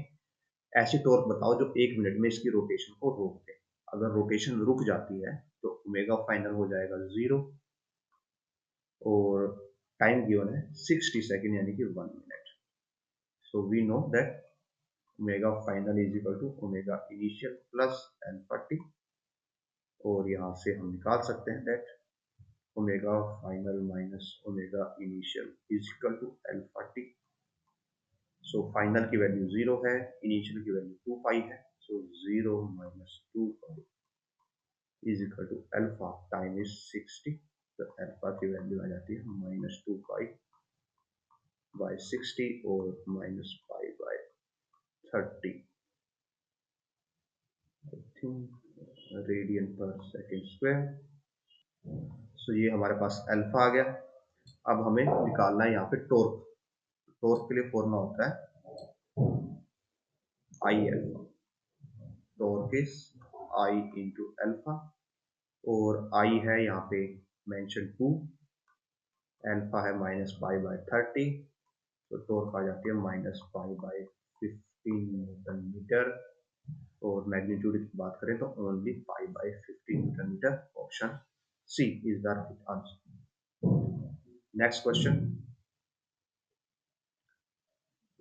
ऐसी टॉर्क बताओ जो 1 मिनट में इसकी रोटेशन को रोक दे। अगर रोटेशन रुक जाती है तो ओमेगा फाइनल हो जाएगा 0 और टाइम गिवन है 60 सेकेंड यानी कि 1 minute. So we know that omega final is equal to omega initial plus alpha T, और यहाँ से हम निकाल सकते हैं that omega final minus omega initial is equal to alpha T. So final की वैल्यू 0 है, इनिशियल की वैल्यू 2 पाई है। So 0 minus 2 pi is equal to alpha time is 60। तो अल्फा की वैल्यू आ जाती है माइनस 2 पाई बाय 60 और माइनस पाई बाय 30 रेडियन पर सेकेंड स्क्वायर। सो ये हमारे पास अल्फा आ गया। अब हमें निकालना है यहाँ पे टॉर्क। टॉर्क के लिए फॉर्मूला होता है I alpha. Torque is I into alpha, और आई है यहाँ पे मेंशन 2, अल्फा है माइनस पाई बाय 30। तो टॉर्क आ जाती है minus pi by 15 newton metre, और मैग्नीट्यूड की बात करें तो only pi by 15 newton metre. Option C is the right answer. Next question.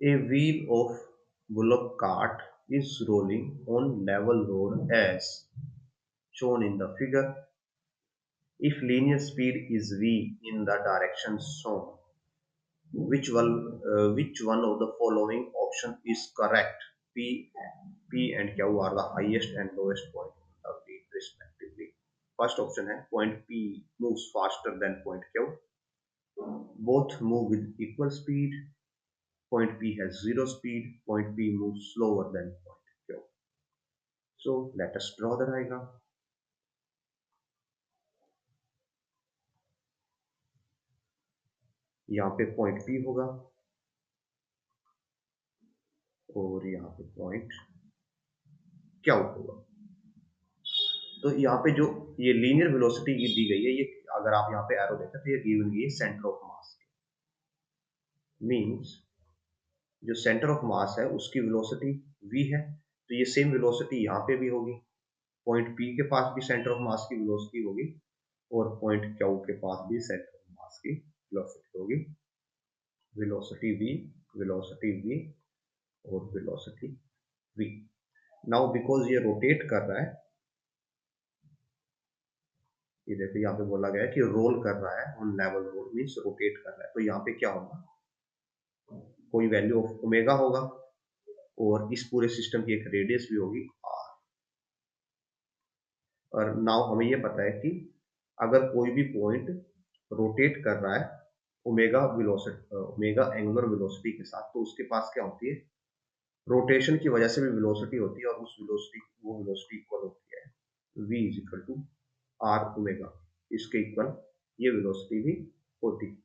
A wheel of bullock cart is rolling on level road as shown in the figure. If linear speed is v in the direction shown, which one of the following option is correct? P and Q are the highest and lowest point of the grid respectively. First option है point P moves faster than point Q. Both move with equal speed. Point P has zero speed. Point P moves slower than point Q. So let us draw the diagram. यहाँ पे point P होगा और यहाँ पे point Q होगा. तो यहाँ पे जो ये लीनियर वेलोसिटी दी गई है, ये अगर आप यहाँ पे एरो देखें तो ये गिवन गई है सेंटर ऑफ मास के. मींस जो सेंटर ऑफ मास है उसकी वेलोसिटी v है, तो ये सेम वेलोसिटी यहाँ पे भी होगी. पॉइंट P के पास भी सेंटर ऑफ मास की वेलोसिटी होगी और पॉइंट Q के पास भी सेंटर ऑफ मास की वेलोसिटी होगी. वेलोसिटी v और वेलोसिटी v. नाउ बिकॉज ये रोटेट कर रहा है, ये देखो यहाँ पे बोला गया है कि रोल कर रहा है, on level roll means rotate कर रहा है. तो यहाँ पे क्या होगा, कोई वैल्यू ऑफ ओमेगा होगा और इस पूरे सिस्टम की एक रेडियस भी होगी r. और नाउ हमें ये पता है कि अगर कोई भी पॉइंट रोटेट कर रहा है ओमेगा एंगुलर वेलोसिटी के साथ, तो उसके पास क्या होती है, रोटेशन की वजह से भी वेलोसिटी होती है और उस वेलोसिटी इक्वल होती है v is equal to are omega. इसके इक्वल ये वेलोसिटी भी होती है.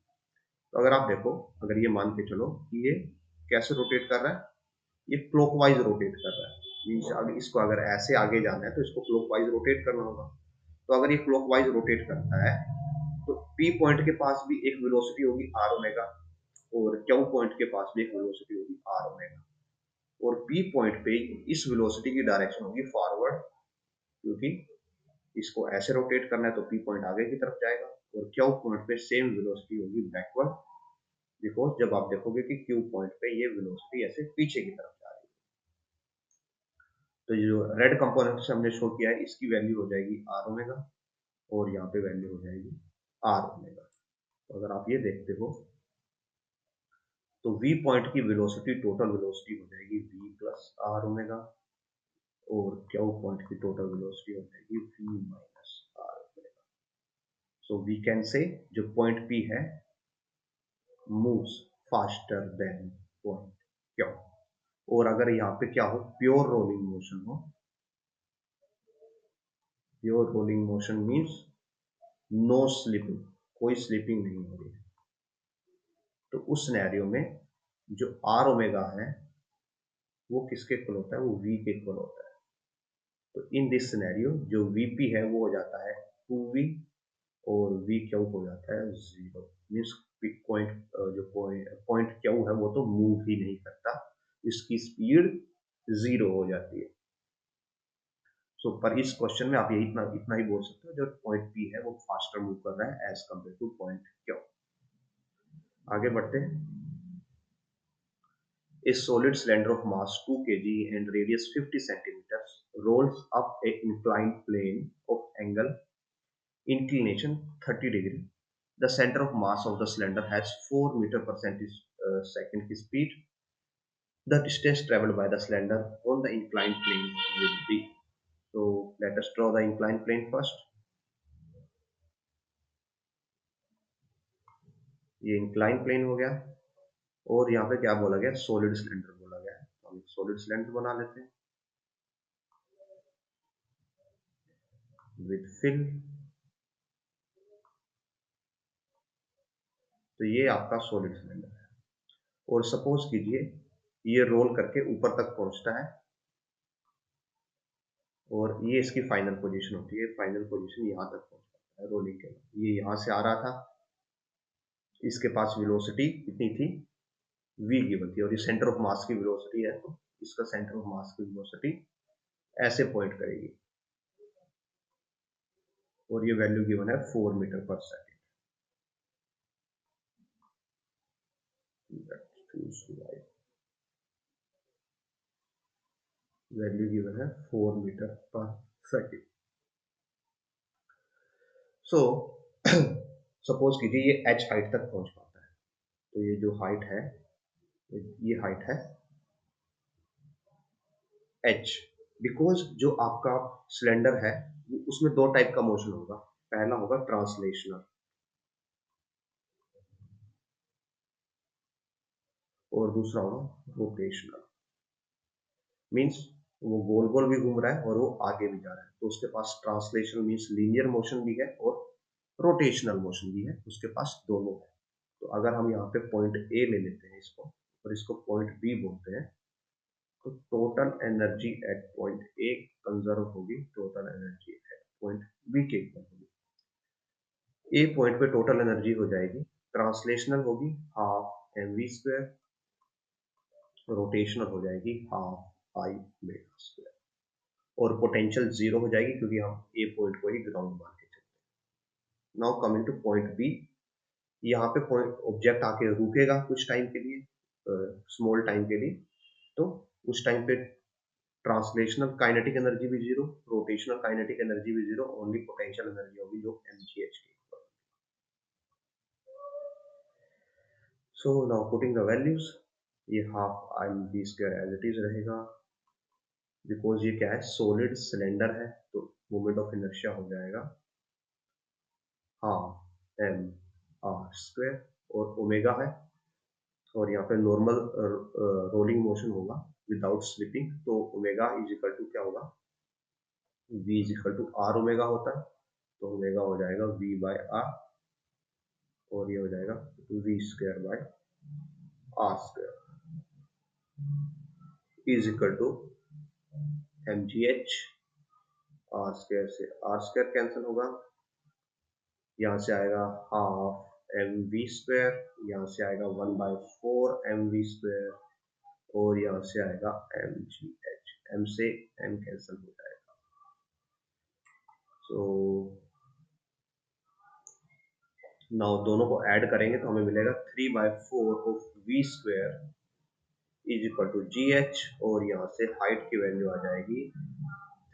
तो अगर आप देखो, अगर ये मान के चलो कि ये कैसे रोटेट कर रहा है, ये क्लॉकवाइज रोटेट कर रहा है. मीन्स अगर इसको अगर ऐसे आगे जाना है तो इसको क्लॉकवाइज रोटेट करना होगा. तो अगर ये क्लॉकवाइज रोटेट करता है तो P पॉइंट के पास भी एक वेलोसिटी होगी आर ओमेगा और Q पॉइंट के पास भी एक वेलोसिटी होगी आर ओमेगा. और P पॉइंट पे इस वेलोसिटी की डायरेक्शन होगी फॉरवर्ड, क्योंकि इसको ऐसे रोटेट करना है तो P पॉइंट आगे की तरफ जाएगा. और Q पॉइंट पे सेम वेलोसिटी होगी बैकवर्ड, बिकॉज जब आप देखोगे कि Q पॉइंट पे ये वेलोसिटी ऐसे पीछे की तरफ जा रही है. तो जो रेड कंपोनेंट से हमने शो किया है इसकी वैल्यू हो जाएगी आर ओमेगा और यहाँ पे वैल्यू हो जाएगी आर ओमेगा. तो अगर आप ये देखते हो तो V पॉइंट की वेलोसिटी टोटल वेलोसिटी हो जाएगी V प्लस आर ओमेगा और Q पॉइंट की टोटल वेलोसिटी हो जाएगी V minus R omega. So we can say जो पॉइंट P है moves faster than point Q. और अगर यहाँ पे क्या हो, प्योर रोलिंग मोशन हो, pure rolling motion means no slipping, कोई स्लिपिंग नहीं हो रही है, तो उस सिनेरियो में जो आर ओमेगा है वो किसके इक्वल होता है, वो V के इक्वल होता है. तो इन दिस सिनेरियो जो Vp है वो हो जाता है 2V और V Q हो जाता है 0. मीन्स पॉइंट Q है वो तो मूव ही नहीं करता, इसकी स्पीड 0 हो जाती है. सो पर इस क्वेश्चन में आप ये इतना ही बोल सकते हो, जो पॉइंट P है वो फास्टर मूव कर रहा है as compared to point Q. आगे बढ़ते हैं. A solid cylinder of mass 2 kg and radius 50 centimeters rolls up a inclined plane of angle inclination 30 degree. The center of mass of the cylinder has 4 meter per second speed. The distance traveled by the cylinder on the inclined plane will be. So let us draw the inclined plane first. ये inclined plane हो गया और यहाँ पे क्या बोला गया, solid cylinder बोला गया है. तो हम एक सॉलिड सिलेंडर बना लेते हैं विथ फिल. तो ये आपका सॉलिड सिलेंडर है और सपोज कीजिए ये रोल करके ऊपर तक पहुंचता है और ये इसकी फाइनल पोजीशन होती है. फाइनल पोजीशन यहाँ तक पहुंचता है रोलिंग के बाद. ये यहाँ से आ रहा था, इसके पास वेलोसिटी कितनी थी, v गिवन थी, और ये सेंटर ऑफ मास की वेलोसिटी है, तो इसका सेंटर ऑफ मास की वेलोसिटी ऐसे पॉइंट करेगी और ये वैल्यू गिवन है 4 metre per second. Value given है 4 metre per second. So suppose कीजिए ये h हाइट तक पहुंच पाता है, तो ये जो हाइट है, ये हाइट है h। बिकॉज जो आपका सिलेंडर है उसमें दो टाइप का मोशन होगा। पहला होगा ट्रांसलेशनल और दूसरा होगा रोटेशनल। मीन्स वो गोल गोल भी घूम रहा है और वो आगे भी जा रहा है, तो उसके पास ट्रांसलेशनल मीन्स लीनियर मोशन भी है और रोटेशनल मोशन भी है, उसके पास दोनों है। तो अगर हम यहाँ पे पॉइंट ए ले लेते हैं इसको और इसको पॉइंट बी बोलते हैं, तो total energy at point A conserve होगी total energy at point B के इक्वल होगी। ए पॉइंट पे टोटल एनर्जी हो जाएगी, ट्रांसलेशनल होगी half m v square, rotational हो जाएगी हाफ आई मेगा स्क्वायर, और पोटेंशियल जीरो हो जाएगी क्योंकि हम ए पॉइंट को ही ग्राउंड मान के चलते हैं। Now coming to point B, यहाँ पे पॉइंट ऑब्जेक्ट आके रुकेगा कुछ टाइम के लिए, स्मॉल टाइम के लिए, तो उस टाइम पे ट्रांसलेशनल काइनेटिक एनर्जी भी जीरो, रोटेशनल काइनेटिक एनर्जी भी जीरो, ओनली पोटेंशियल एनर्जी होगी जो mgh की। So now putting the values, ये half I v square as it is रहेगा, बिकॉज ये क्या है सॉलिड सिलेंडर है, तो मोमेंट ऑफ इनर्शिया हो जाएगा हाफ एम आर स्क्वायर, और ओमेगा है और यहाँ पे नॉर्मल रोलिंग मोशन होगा विदाउट स्लिपिंग, तो ओमेगा इज इक्वल टू क्या होगा, v is equal to are omega होता है, तो ओमेगा हो जाएगा v बाय आर, और ये हो जाएगा v square by are square is equal to M G H, R square से आर स्क्वायर कैंसिल होगा, यहाँ से आएगा हाफ एम वी स्क्वायर, यहाँ से आएगा 1/4 एम वी स्क्वायर, और यहाँ से आएगा एम जी एच, एम से एम कैंसिल हो जाएगा। सो नाउ दोनों को ऐड करेंगे तो हमें मिलेगा 3/4 of V square is equal to G H, और यहाँ से हाइट की वैल्यू आ जाएगी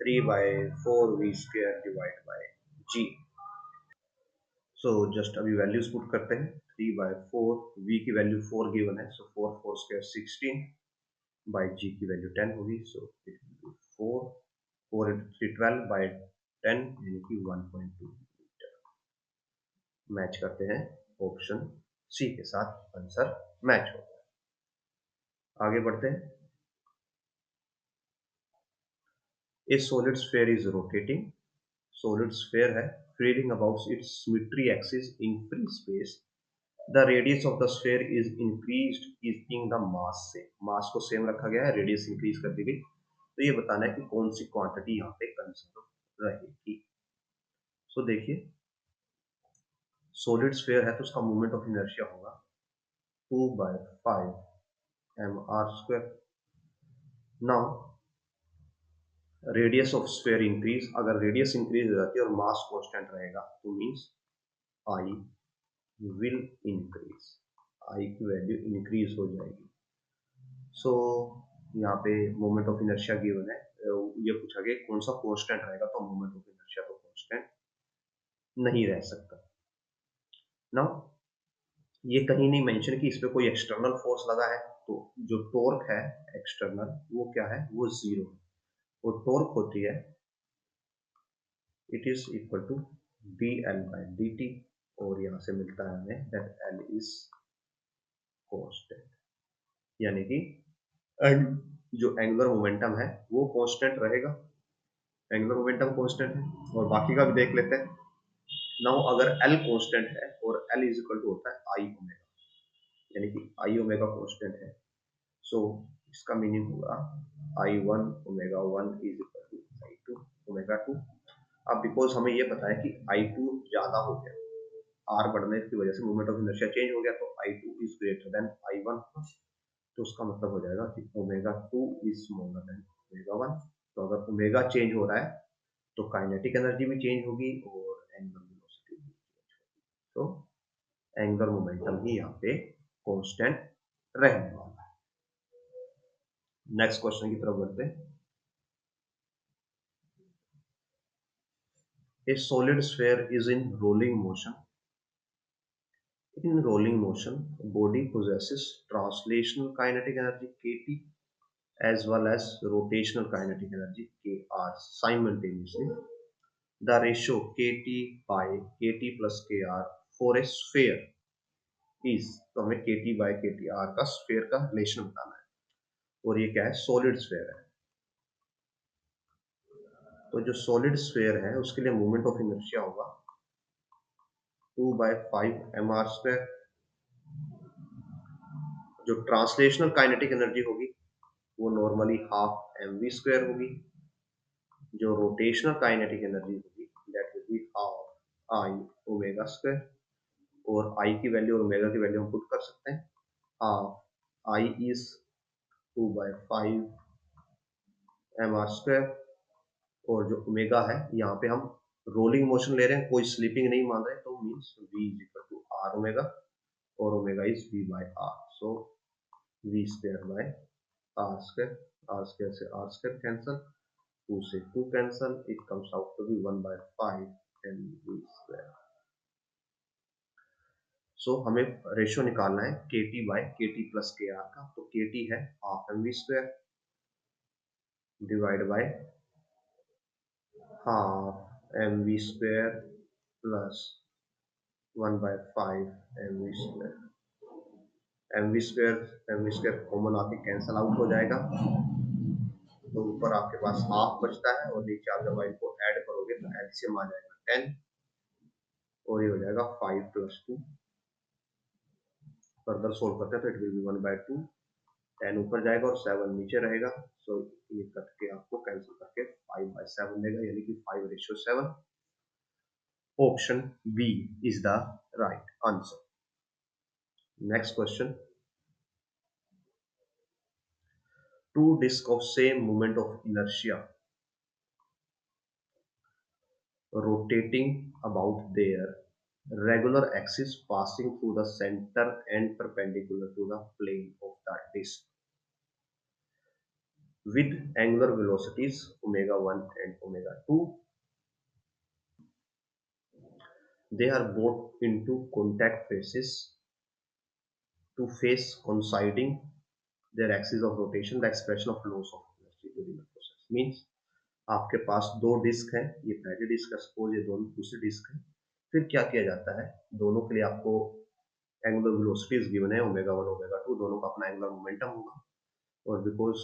3/4 V square divide by G. So just अभी वैल्यूज पुट करते हैं, 3/4, v की वैल्यू 4 गिवन है, सो 4 4 स्क्वायर 16 बाय g की वैल्यू 10 होगी, so it will be 4 4 into 3 12 by 10 यानी कि 1.2 मीटर। मैच करते हैं ऑप्शन सी के साथ, आंसर मैच होता है। आगे बढ़ते हैं। A solid sphere is rotating, solid sphere है, freely about its symmetry axis in free space, the radius of the sphere is increased keeping the mass से, मास को सेम रखा गया है, रेडियस इंक्रीज कर दी गई, तो ये बताना है कि कौन सी क्वांटिटी यहाँ पे कंजर्व रहेगी। सो देखिए सॉलिड स्फीयर है तो उसका मोमेंट ऑफ इनर्शिया होगा 2/5 M are square. Now radius of sphere increase, अगर रेडियस इंक्रीज हो जाती है और मास कांस्टेंट रहेगा तो means I will increase, I की वैल्यू इंक्रीज हो जाएगी। सो यहाँ पे मोमेंट ऑफ इनर्शिया गिवन है, ये पूछा गया कौन सा कांस्टेंट रहेगा, तो मोमेंट ऑफ इनर्शिया तो कांस्टेंट नहीं रह सकता। नाउ ये कहीं नहीं मेंशन कि इस पे कोई एक्सटर्नल फोर्स लगा है, तो जो टॉर्क है एक्सटर्नल वो क्या है, वो जीरो है, और टॉर्क होती है it is equal to D L by D T, और यहाँ से मिलता है हमें दैट एल इज कांस्टेंट, यानी कि जो एंगुलर मोमेंटम है वो कांस्टेंट रहेगा, एंगुलर मोमेंटम कांस्टेंट है, और बाकी का भी देख लेते हैं। नाउ अगर L कांस्टेंट है और L इज इक्वल टू होता है आई ओमेगा, यानी कि आई ओमेगा कांस्टेंट है, सो इसका मीनिंग होगा I one omega one is equal to I two omega two. अब बिकॉज हमें ये पता है कि आई टू ज्यादा हो गया, आर बढ़ने की वजह से मोमेंट ऑफ इनर्शिया चेंज हो गया, तो I two is greater than I one, तो उसका मतलब हो जाएगा कि omega two is smaller than omega one. तो अगर ओमेगा चेंज हो रहा है तो काइनेटिक एनर्जी भी चेंज होगी और एंगुलर वेलोसिटी भी चेंज होगी, तो एंगुलर मोमेंटम ही यहाँ पे कांस्टेंट रहने वाला है। नेक्स्ट क्वेश्चन की तरफ बढ़ते हैं। A solid sphere is in rolling motion, In rolling motion, body possesses translational kinetic energy kT as well as rotational kinetic energy kr simultaneously. The ratio kT by kT plus kr for a sphere is, तो हमें kT by kTr का sphere का relation बताना है, और ये क्या है, सॉलिड स्फीयर है। तो जो सॉलिड स्फीयर है उसके लिए मोमेंट ऑफ इनर्शिया होगा 2/5 mr²। जो ट्रांसलेशनल काइनेटिक एनर्जी होगी वो नॉर्मली हाफ mv² होगी। जो रोटेशनल काइनेटिक एनर्जी होगी that will be half I omega square, और आई की वैल्यू और ओमेगा की वैल्यू हम पुट कर सकते हैं। हाफ आई इज 2/5 mr², और जो ओमेगा है यहाँ पे हम रोलिंग मोशन ले रहे हैं, कोई स्लीपिंग नहीं मान रहे, तो means v is equal to are omega, और omega is v by r. So v square by are square, r square से आर स्क्वायर कैंसल, 2 से 2 cancel, it comes out to be 1/5 mv²। So हमें ratio निकालना है kT by kT plus kr का, तो kT है half mv² divide by half mv² plus 1/5 mv²। mv² common आके cancel out हो जाएगा, तो ऊपर आपके पास हाफ बचता है, और नीचे आप जब इनको ऐड करोगे तो एलसीएम आ जाएगा 10, और ये हो जाएगा 5 + 2। फर्दर सोल्व करते हैं तो इट विल बी 1/2, 10 ऊपर जाएगा और 7 नीचे रहेगा। सो ये कट के आपको कैंसिल करके 5/7 देगा, यानी कि 5:7। Option B is the right answer. Next question, two disks of same moment of inertia rotating about their regular axis passing through the center and perpendicular to the plane of the disk with angular velocities omega 1 and omega 2. They are brought into contact faces to face coinciding their axis of rotation. The expression of loss of energy during the process means आपके पास दो disc हैं, ये पहली disc है, suppose ये दोनों दूसरी disc है। फिर क्या किया जाता है, दोनों के लिए आपको एंगुलर वेलोसिटीज गिवन है omega 1 omega 2, दोनों का अपना एंगुलर मोमेंटम होगा, और बिकॉज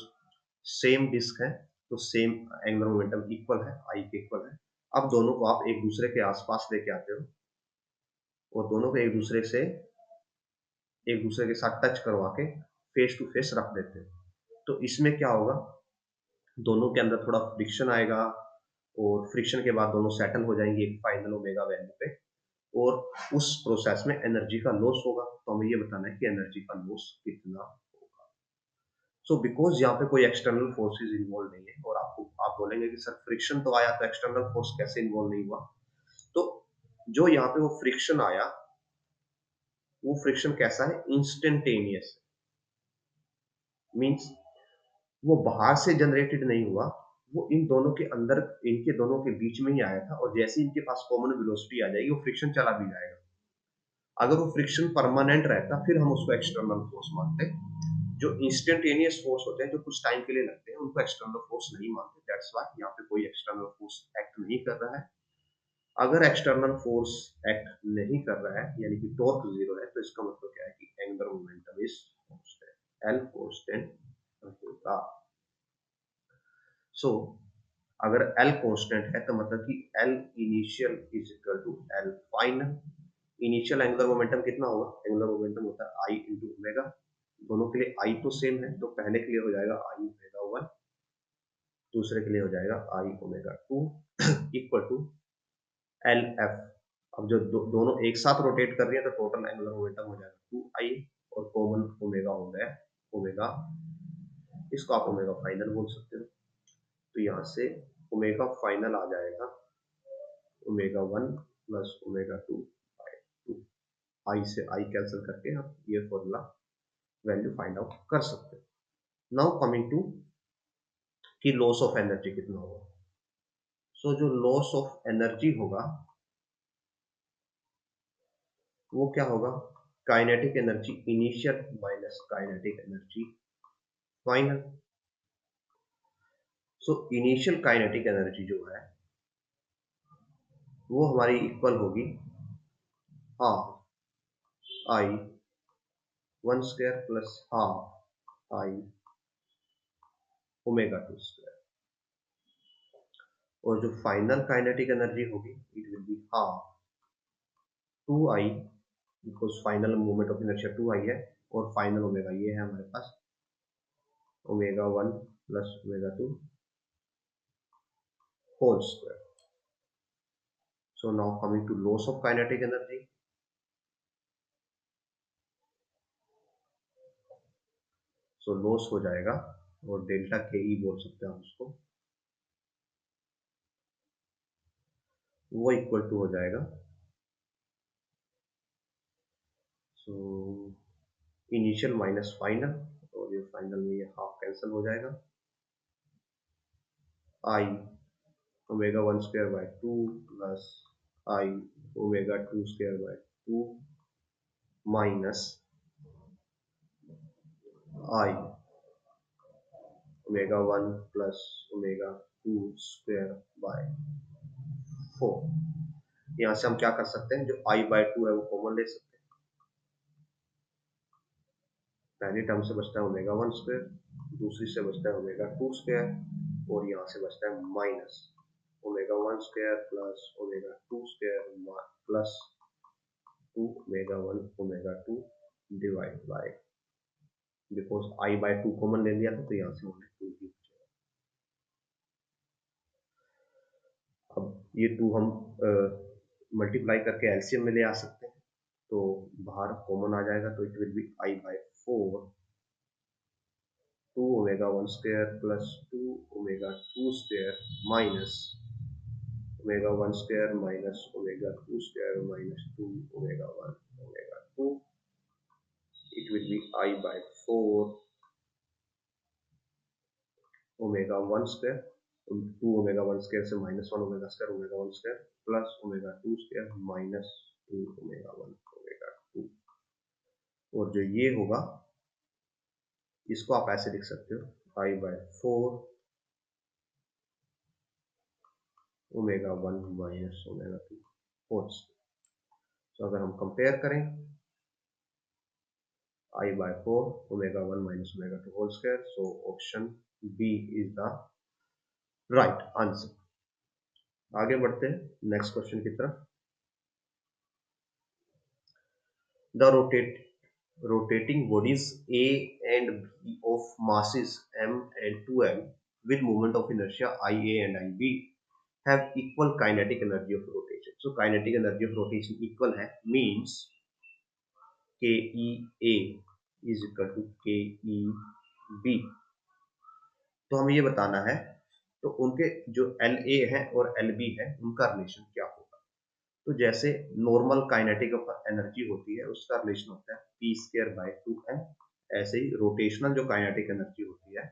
सेम डिस्क है तो सेम एंगुलर मोमेंटम इक्वल है, आई के इक्वल है। अब दोनों को आप एक दूसरे के आसपास लेके आते हो, और दोनों को एक दूसरे के साथ टच करवा के फेस टू फेस रख देते हो। तो इसमें क्या होगा, दोनों के अंदर थोड़ा फ्रिक्शन आएगा, और फ्रिक्शन के बाद दोनों सेटल हो जाएंगे एक फाइनल ओमेगा वैल्यू पे, और उस प्रोसेस में एनर्जी का लॉस होगा। तो हमें ये बताना है कि एनर्जी का लॉस कितना होगा। सो बिकॉज यहाँ पे कोई एक्सटर्नल फोर्सेस इन्वॉल्व नहीं है, और आप बोलेंगे कि सर फ्रिक्शन तो आया तो एक्सटर्नल फोर्स कैसे इन्वॉल्व नहीं हुआ। तो जो यहाँ पे वो फ्रिक्शन आया, वो फ्रिक्शन कैसा है, इंस्टेंटेनियस, मीन्स वो बाहर से जनरेटेड नहीं हुआ, वो इन दोनों के अंदर, इनके दोनों के बीच में ही आया था, और जैसे इनके पास कॉमन वेलोसिटी आ जाएगी वो फ्रिक्शन चला भी जाएगा। अगर वो फ्रिक्शन परमानेंट रहता फिर हम उसको एक्सटर्नल फोर्स मानते। जो इंस्टेंटेनियस फोर्स होते हैं जो कुछ टाइम के लिए लगते हैं उनको एक्सटर्नल फोर्स नहीं मानते। दैट्स व्हाई यहाँ पे कोई एक्सटर्नल फोर्स एक्ट नहीं कर रहा है। अगर एक्सटर्नल फोर्स एक्ट नहीं कर रहा है यानी कि टॉर्क जीरो है, तो इसका मतलब क्या है कि angular momentum is constant, L constant रहेगा। सो अगर L कांस्टेंट है तो मतलब कि L initial is equal to L final. Initial angular momentum कितना होगा, एंगुलर मोमेंटम होता है I इंटू ओमेगा। दोनों के लिए I तो सेम है, तो पहले के लिए हो जाएगा I ओमेगा 1, दूसरे के लिए हो जाएगा I omega 2 equal to L F. अब जो दोनों एक साथ रोटेट कर रही है तो टोटल एंगुलर मोमेंटम हो जाएगा 2I, और कॉमन ओमेगा हो गया ओमेगा, इसको आप ओमेगा फाइनल बोल सकते हो। तो यहाँ से ओमेगा फाइनल आ जाएगा omega 1 प्लस omega 2/2। आई से आई कैंसिल करके हम ये फॉर्मूला वैल्यू फाइंड आउट कर सकते हैं। नाउ कमिंग टू कि लॉस ऑफ एनर्जी कितना होगा। सो जो लॉस ऑफ एनर्जी होगा वो क्या होगा, kinetic energy initial minus kinetic energy final. So initial kinetic energy जो है वो हमारी इक्वल होगी half I one square plus half I omega two square. और जो फाइनल काइनेटिक एनर्जी होगी it will be half two I, because final movement of inertia two I है, और फाइनल ओमेगा ये है हमारे पास omega one plus omega two whole square. So now coming to loss of kinetic energy. So loss हो जाएगा, और delta के ई बोल सकते हैं हम उसको, वो इक्वल टू हो जाएगा। सो इनिशियल माइनस फाइनल, और ये फाइनल में ये हाफ कैंसिल हो जाएगा। I omega one square by two plus I omega two square by two minus I omega one plus omega two square by four. यहाँ से हम क्या कर सकते हैं, जो आई बाय टू है वो कॉमन ले सकते हैं। पहली टर्म से बचता है ओमेगा वन स्क्वायर, दूसरी से बचता है ओमेगा टू स्क्वायर, और यहाँ से बचता है minus omega one square plus omega two square plus two omega one omega two divide by, because I by two common ले लिया था तो यहाँ से हमने टू ही बचेगा। अब ये टू हम मल्टीप्लाई करके एलसीएम में ले आ सकते हैं, तो बाहर कॉमन आ जाएगा, तो it will be I by four two omega one square plus two omega two square minus omega one square minus omega two square minus two omega one omega two. It will be I by four omega one square, two omega one square से minus one omega square omega one square plus omega two square minus two omega one omega two. और जो ये होगा इसको आप ऐसे लिख सकते हो I by four omega one minus omega two whole square. तो अगर हम कंपेयर करें I by four omega one minus omega two whole square, so option B is the right answer. आगे बढ़ते हैं नेक्स्ट क्वेश्चन की तरफ। The rotating bodies A and B of masses m and 2m with moment of inertia IA and IB have equal kinetic energy of rotation. So kinetic energy of rotation equal है, means KEA is equal to KEB। तो हमें ये बताना है तो उनके जो LA है और LB है उनका रिलेशन क्या होगा। तो जैसे नॉर्मल काइनेटिक एनर्जी होती है उसका रिलेशन होता है P square by two M, ऐसे ही रोटेशनल जो काइनेटिक एनर्जी होती है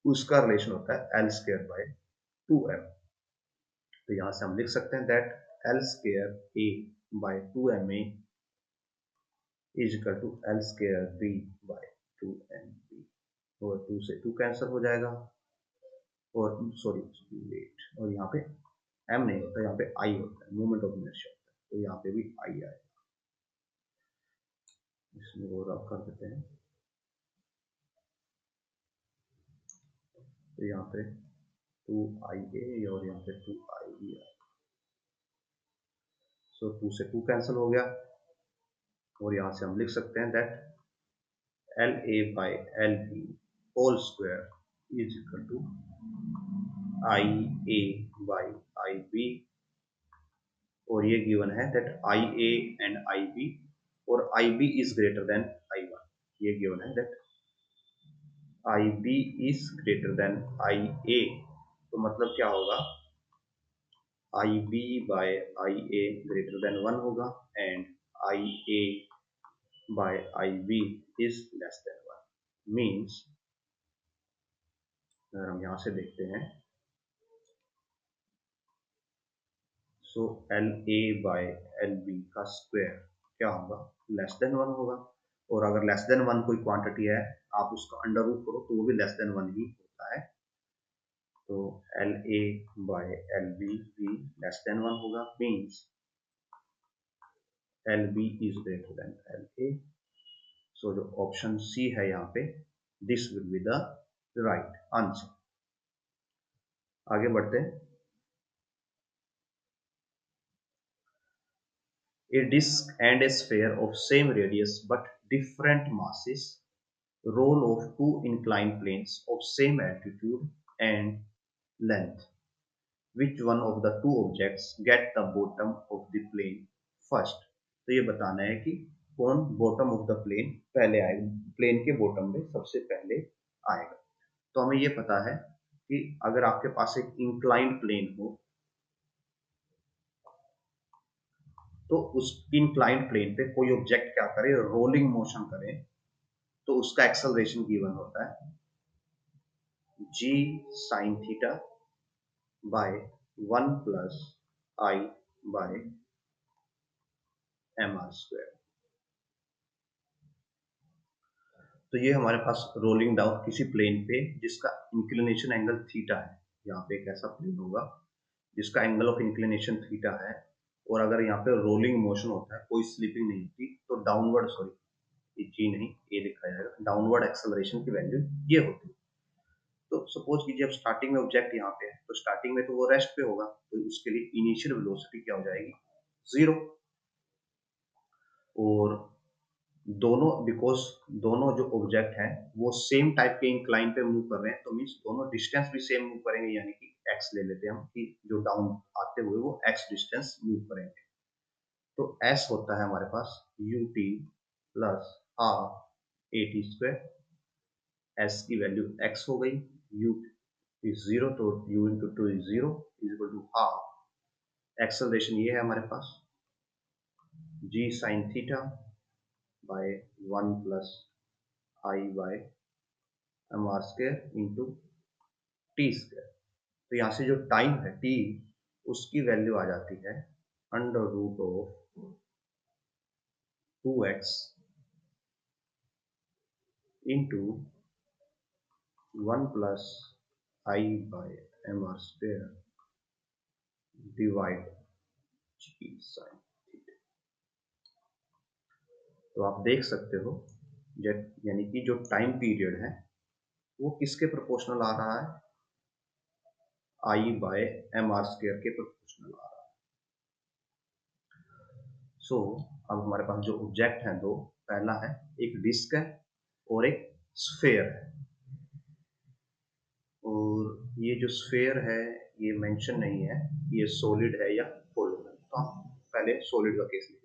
उसका रिलेशन होता है L square by two M. तो यहां से हम लिख सकते हैं that L square A by two M A is equal to L square B by two M B, और टू से टू कैंसिल हो जाएगा, और सॉरी वेट, और यहाँ पे एम नहीं होता, यहाँ पे आई होता है, मोमेंट ऑफ इनर्शिया होता है, तो यहाँ पे भी आई आएगा। इसमें और रब कर देते हैं, तो यहाँ पे टू आई ए और यहाँ पे टू आई बी आएगा। सो टू से टू कैंसिल हो गया, और यहाँ से हम लिख सकते हैं that L A by L B whole square is equal to I A by I B, और ये गिवन है that I A and I B और I B is greater than I one. ये गिवन है that I B is greater than I A, तो मतलब क्या होगा I B bye I A greater than one होगा, and I A by I B is less than one. Means अगर हम यहां से देखते हैं, so L A by L B का स्क्वायर क्या होगा, लेस देन 1 होगा। और अगर लेस देन 1 कोई क्वांटिटी है, आप उसका अंडर रूट करो तो वो भी लेस देन 1 ही होता है। तो L A by L B भी लेस देन 1 होगा, means L B is greater than L A. So जो ऑप्शन सी है यहाँ पे, this will be the right answer. आगे बढ़ते हैं। A disk and a sphere of same radius but different masses roll off two inclined planes of same altitude and length. Which one of the two objects get the bottom of the plane first? तो ये बताना है कि कौन bottom of the plane पहले आएगा, plane के bottom में सबसे पहले आएगा। तो हमें ये पता है कि अगर आपके पास एक इंक्लाइंड प्लेन हो तो उस इंक्लाइंड प्लेन पे कोई ऑब्जेक्ट क्या करे, रोलिंग मोशन करे, तो उसका एक्सेलरेशन गिवन होता है g sin theta by 1 plus I by M R square. तो ये हमारे पास रोलिंग डाउन किसी प्लेन पे जिसका इंक्लिनेशन एंगल थीटा है। यहाँ पे एक ऐसा प्लेन होगा जिसका एंगल ऑफ इंक्लिनेशन थीटा है, और अगर यहाँ पे रोलिंग मोशन होता है, कोई स्लिपिंग नहीं होती, तो डाउनवर्ड, सॉरी ये जी नहीं, ये लिखा जाएगा, डाउनवर्ड एक्सेलरेशन की वैल्यू ये होती है। तो सपोज कीजिए अब स्टार्टिंग में ऑब्जेक्ट यहाँ पे है, तो स्टार्टिंग में तो वो रेस्ट पे होगा, तो उसके लिए इनिशियल वेलोसिटी क्या हो जाएगी, 0। और दोनों, बिकॉज दोनों जो ऑब्जेक्ट हैं वो सेम टाइप के इंक्लाइन पे मूव कर रहे हैं, तो मीन्स दोनों डिस्टेंस भी सेम मूव करेंगे, यानी कि एक्स ले लेते हैं हम कि जो डाउन आते हुए वो एक्स डिस्टेंस मूव करेंगे। तो एस होता है हमारे पास U T plus half A T square. S की वैल्यू एक्स हो गई, यू इज 0, तो u into two is 0 is equal to half. Acceleration ये है हमारे पास g sine theta by 1 plus I by M R square into T square. तो यहाँ से जो टाइम है t, उसकी वैल्यू आ जाती है under root of 2x into 1 plus I by M R square divide g sine theta. तो आप देख सकते हो यानी कि जो टाइम पीरियड है वो किसके प्रोपोर्शनल आ रहा है, आई बाय एम आर स्क्वायर के प्रोपोर्शनल आ रहा है। सो अब हमारे पास जो ऑब्जेक्ट हैं दो, पहला है एक डिस्क है और एक स्फेयर है। और ये जो स्फेयर है ये मेंशन नहीं है ये सॉलिड है या फुल है, तो हम पहले सॉलिड का केस लेंगे।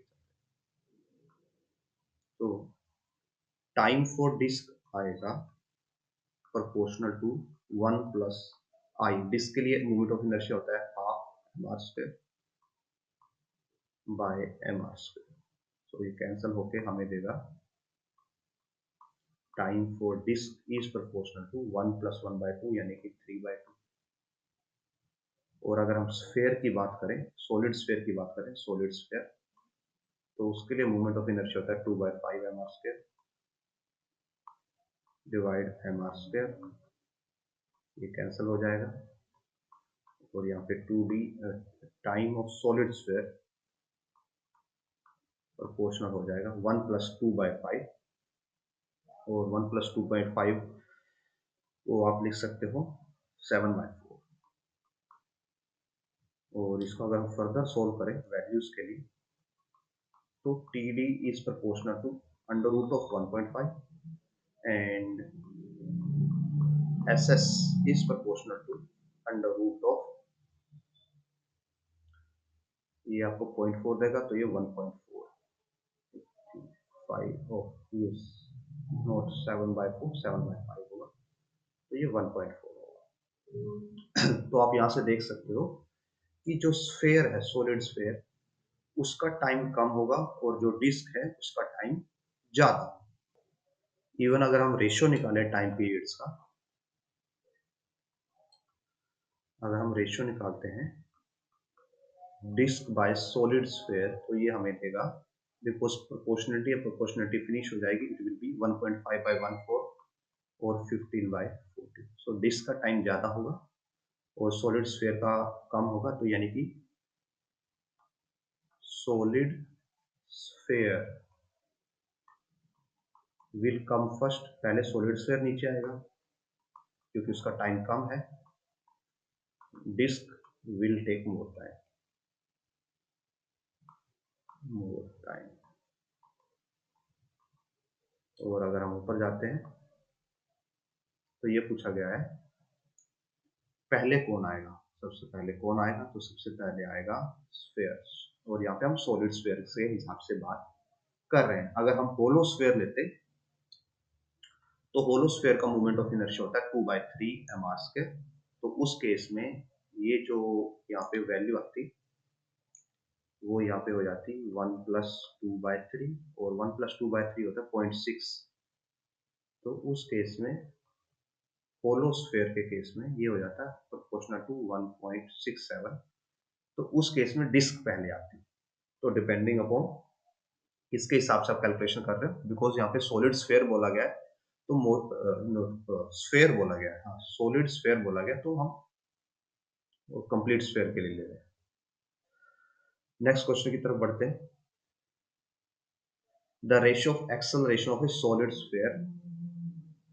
तो टाइम फॉर डिस्क आएगा proportional to 1 plus I. Disc के लिए मोमेंट ऑफ इनर्शिया होता है half M are square by M R square. तो ये कैंसिल होके हमें देगा time for disc is proportional to 1 plus 1 by 2 यानी कि 3/2। और अगर हम स्फेयर की बात करें, सॉलिड स्फेयर की बात करें, सॉलिड स्फेयर, तो उसके लिए मोमेंट ऑफ इनर्शिया होता है 2/5 M are square divide M are square. ये कैंसिल हो जाएगा और यहाँ पे 2d time of solid sphere proportional हो जाएगा 1 प्लस 2/5, और 1 प्लस 2/5 वो आप लिख सकते हो 7/4। और इसको अगर हम फर्दर सोल्व करें वैल्यूज के लिए, तो T D is proportional to under root of 1.5 and S S is proportional to under root of, ये आपको 0.4 देगा तो ये 1.4 5 ऑफ यस नॉट 7/4 7/5 होगा, तो ये 1.4 होगा। तो आप यहाँ से देख सकते हो कि जो स्फेयर है, सॉलिड स्फेयर, उसका टाइम कम होगा और जो डिस्क है उसका टाइम ज्यादा। इवन अगर हम रेशियो निकालें टाइम पीरियड्स का, अगर हम रेशियो निकालते हैं डिस्क बाय सॉलिड स्फेयर, तो ये हमें देगा बिकॉज प्रोपोर्शनलिटी फिनिश हो जाएगी, इट विल बी 1.5/14 और 15/14। सो डिस्क का टाइम ज़्यादा होगा और सॉलिड स्फीयर का कम होगा, तो यानी कि solid sphere will come first, पहले सॉलिड स्फीयर नीचे आएगा क्योंकि उसका टाइम कम है। Disc will take more time. और अगर हम ऊपर जाते हैं तो ये पूछा गया है पहले कौन आएगा, सबसे पहले कौन आएगा, तो सबसे पहले आएगा स्फीयर। और यहाँ पे हम सॉलिड स्फीयर के हिसाब से बात कर रहे हैं। अगर हम होलो स्फीयर लेते तो होलो स्फीयर का मोमेंट ऑफ इनर्शिया होता है 2/3 mr²। तो उस केस में ये जो यहाँ पे वैल्यू आती वो यहाँ पे हो जाती 1 + 2/3, और 1 + 2/3 होता है 0.6। तो उस केस में होलो स्फीयर के केस में ये हो जाता है प्रोपोर्शनल टू 1.67। तो उस केस में डिस्क पहले आती। तो डिपेंडिंग अपॉन किसके हिसाब से आप कैलकुलेशन कर रहे हो, बिकॉज यहाँ पे सॉलिड स्फीयर बोला गया है तो स्फीयर बोला गया है, हाँ सॉलिड स्फीयर बोला गया, तो हम कंप्लीट स्फीयर के लिए ले रहे हैं। नेक्स्ट क्वेश्चन की तरफ बढ़ते हैं। The ratio of acceleration of A solid sphere,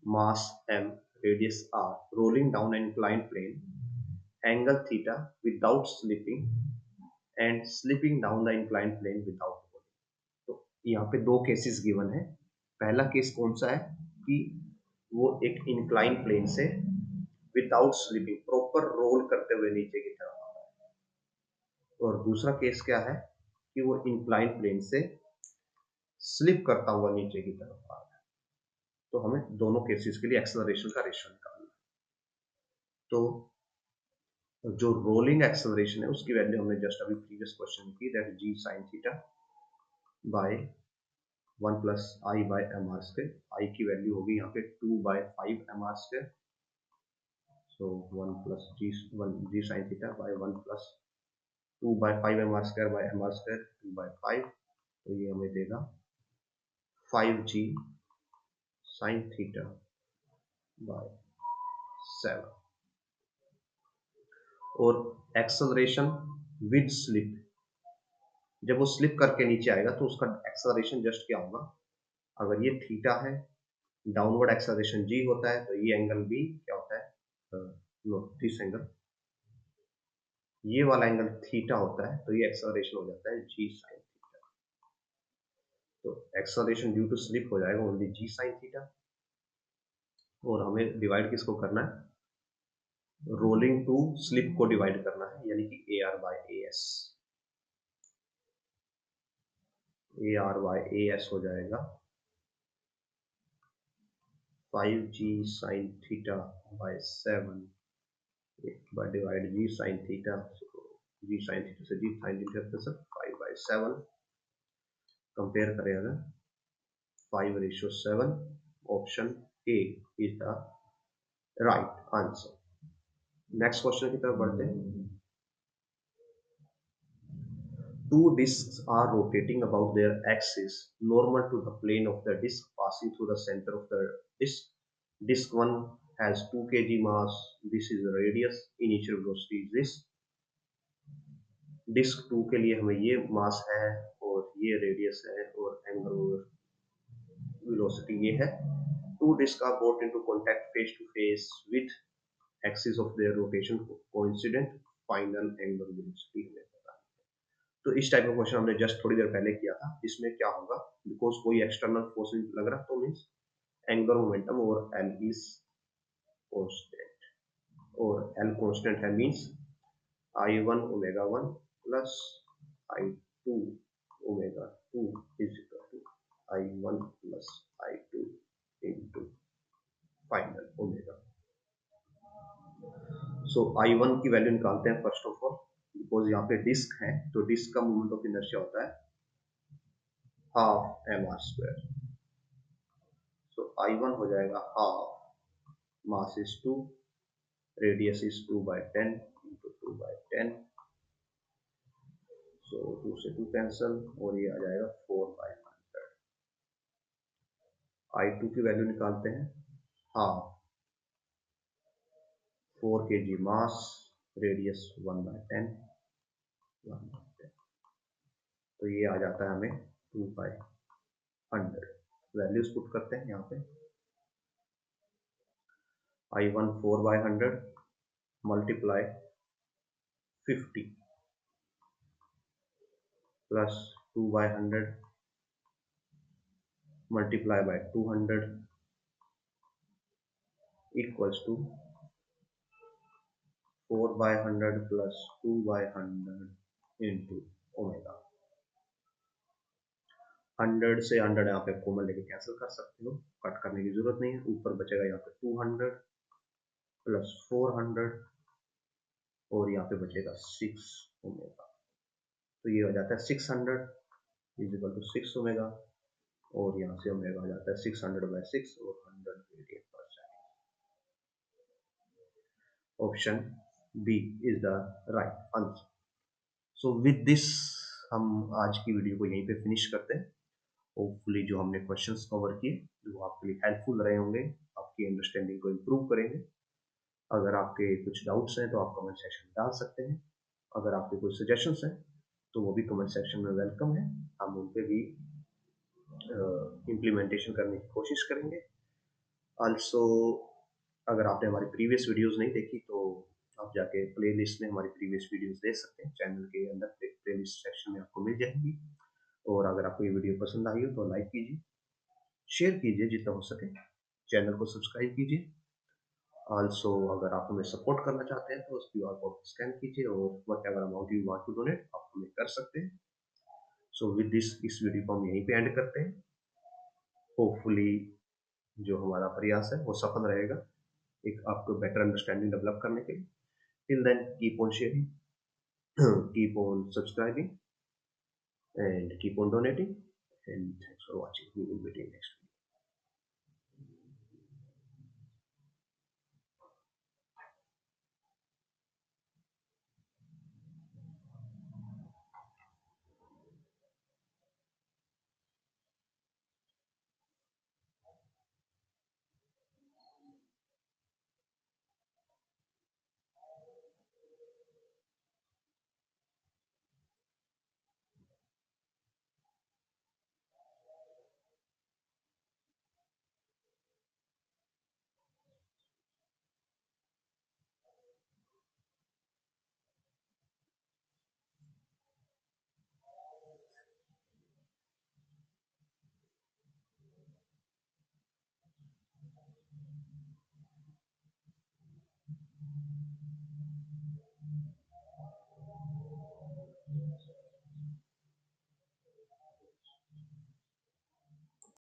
mass m, radius r, rolling down an inclined plane, angle theta without slipping, and slipping down the inclined plane without rolling। तो यहाँ पे दो cases given है। पहला case कौन सा है कि वो एक इंक्लाइन प्लेन से विदाउट स्लिपिंग प्रॉपर रोल करते हुए नीचे की तरफ आ रहा है, और दूसरा केस क्या है कि वो इंक्लाइन प्लेन से स्लिप करता हुआ नीचे की तरफ आ रहा है। तो हमें दोनों केसेस के लिए एक्सेलरेशन का रेशियो निकालना है। तो जो रोलिंग एक्सेलरेशन है उसकी वैल्यू हमने जस्ट अभी प्रीवियस क्वेश्चन की, that g sin theta by 1 + I/mr²। I की वैल्यू होगी यहाँ पे 2/5 mr²। So 1 + g sin theta by 1 + 2/5 mr² बाय mr² 2/5। तो ये हमें देगा 5g sin थीटा बाय 7। और एक्सेलरेशन विद स्लिप, जब वो स्लिप करके नीचे आएगा तो उसका एक्सेलरेशन जस्ट क्या होगा, अगर ये थीटा है, डाउनवर्ड एक्सेलरेशन जी होता है, तो ये एंगल भी क्या होता है, नो दिस एंगल, ये वाला एंगल थीटा होता है, तो ये एक्सेलरेशन हो जाता है जी साइन थीटा। तो एक्सेलरेशन ड्यू टू स्लिप हो जाएगा ओनली जी साइन थीटा। और हमें डिवाइड किसको करना है, रोलिंग टू स्लिप को डिवाइड करना है, यानी कि A R by A S. A R by A S हो जाएगा 5g sin theta by 7 by divide g sin theta, so g sin theta से g sin theta plus 5/7। Compare करें अगर 5:7, option A is the right answer. Next question की तरफ बढ़ते हैं। Two disks are rotating about their axis normal to the plane of the disk passing through the center of the disk. Disk 1 has 2 kg mass. This is the radius. Initial velocity is this. Disc 2 के लिए हमें ये मास है और ये radius है और angular velocity ये है। Two disc are brought into contact face to face with axis of their rotation coincident, final angular velocity हमें पता है। तो इस टाइप का क्वेश्चन हमने जस्ट थोड़ी देर पहले किया था। इसमें क्या होगा, बिकॉज कोई एक्सटर्नल फोर्स नहीं लग रहा, तो मीन्स एंगुलर मोमेंटम और एल इज कांस्टेंट, और एल कांस्टेंट है means I1 ω1 plus I2 ω2 is equal to I1 plus I2 into final omega. So I1 की वैल्यू निकालते हैं फर्स्ट ऑफ ऑल, बिकॉज यहाँ पे डिस्क है तो डिस्क का मोमेंट ऑफ इनर्शिया होता है हाफ mr²। सो I1 हो जाएगा half, mass is 2, radius is 2/10 into 2/10। सो 2 से 2 कैंसल और ये आ जाएगा 4/100। I2 की वैल्यू निकालते हैं, हाफ 4 kg मास, रेडियस 1/10, 1/10, तो ये आ जाता है हमें 2/100। वैल्यूज पुट करते हैं यहाँ पे, I1 4/100 multiply 50 plus 2/100 multiply by 200 equals to 4/100 plus 2/100 into omega. 100 से 100 यहाँ पे कॉमन लेके कैंसिल कर सकते हो, कट करने की जरूरत नहीं है। ऊपर बचेगा यहाँ पे 200 प्लस 400 और यहाँ पे बचेगा 6 ओमेगा। तो ये हो जाता है 600 इज इक्वल टू 6 ओमेगा और यहाँ से ओमेगा हो जाता है 600/6 और 100 radian per second. Option B is the right answer. So with this हम आज की वीडियो को यहीं पे फिनिश करते हैं। होपफुली जो हमने क्वेश्चंस कवर किए वो आपके लिए हेल्पफुल रहे होंगे, आपकी अंडरस्टैंडिंग को इम्प्रूव करेंगे। अगर आपके कुछ डाउट्स हैं तो आप कमेंट सेक्शन में डाल सकते हैं। अगर आपके कोई सजेशंस हैं तो वो भी कमेंट सेक्शन में वेलकम है, हम उन पर भी इम्प्लीमेंटेशन करने की कोशिश करेंगे। आल्सो अगर आपने हमारी प्रीवियस वीडियोस नहीं देखी तो आप जाके प्लेलिस्ट में हमारी प्रीवियस वीडियोस देख सकते हैं, चैनल के अंदर प्लेलिस्ट सेक्शन में आपको मिल जाएंगी। और अगर आपको ये वीडियो पसंद आई हो तो लाइक कीजिए, शेयर कीजिए जितना हो सके, चैनल को सब्सक्राइब कीजिए। आल्सो अगर आप हमें सपोर्ट करना चाहते हैं तो उस क्यूआर कोड को स्कैन कीजिए और whatever amount you want to donate आप हमें कर सकते हैं। सो विद दिस इस वीडियो को हम यहीं पे एंड करते हैं। होपफुली जो हमारा प्रयास है वो सफल रहेगा एक आपको बेटर अंडरस्टैंडिंग डेवलप करने के लिए। Till then keep on sharing, keep on subscribing and keep on donating, and thanks for watching. We will meet in next video.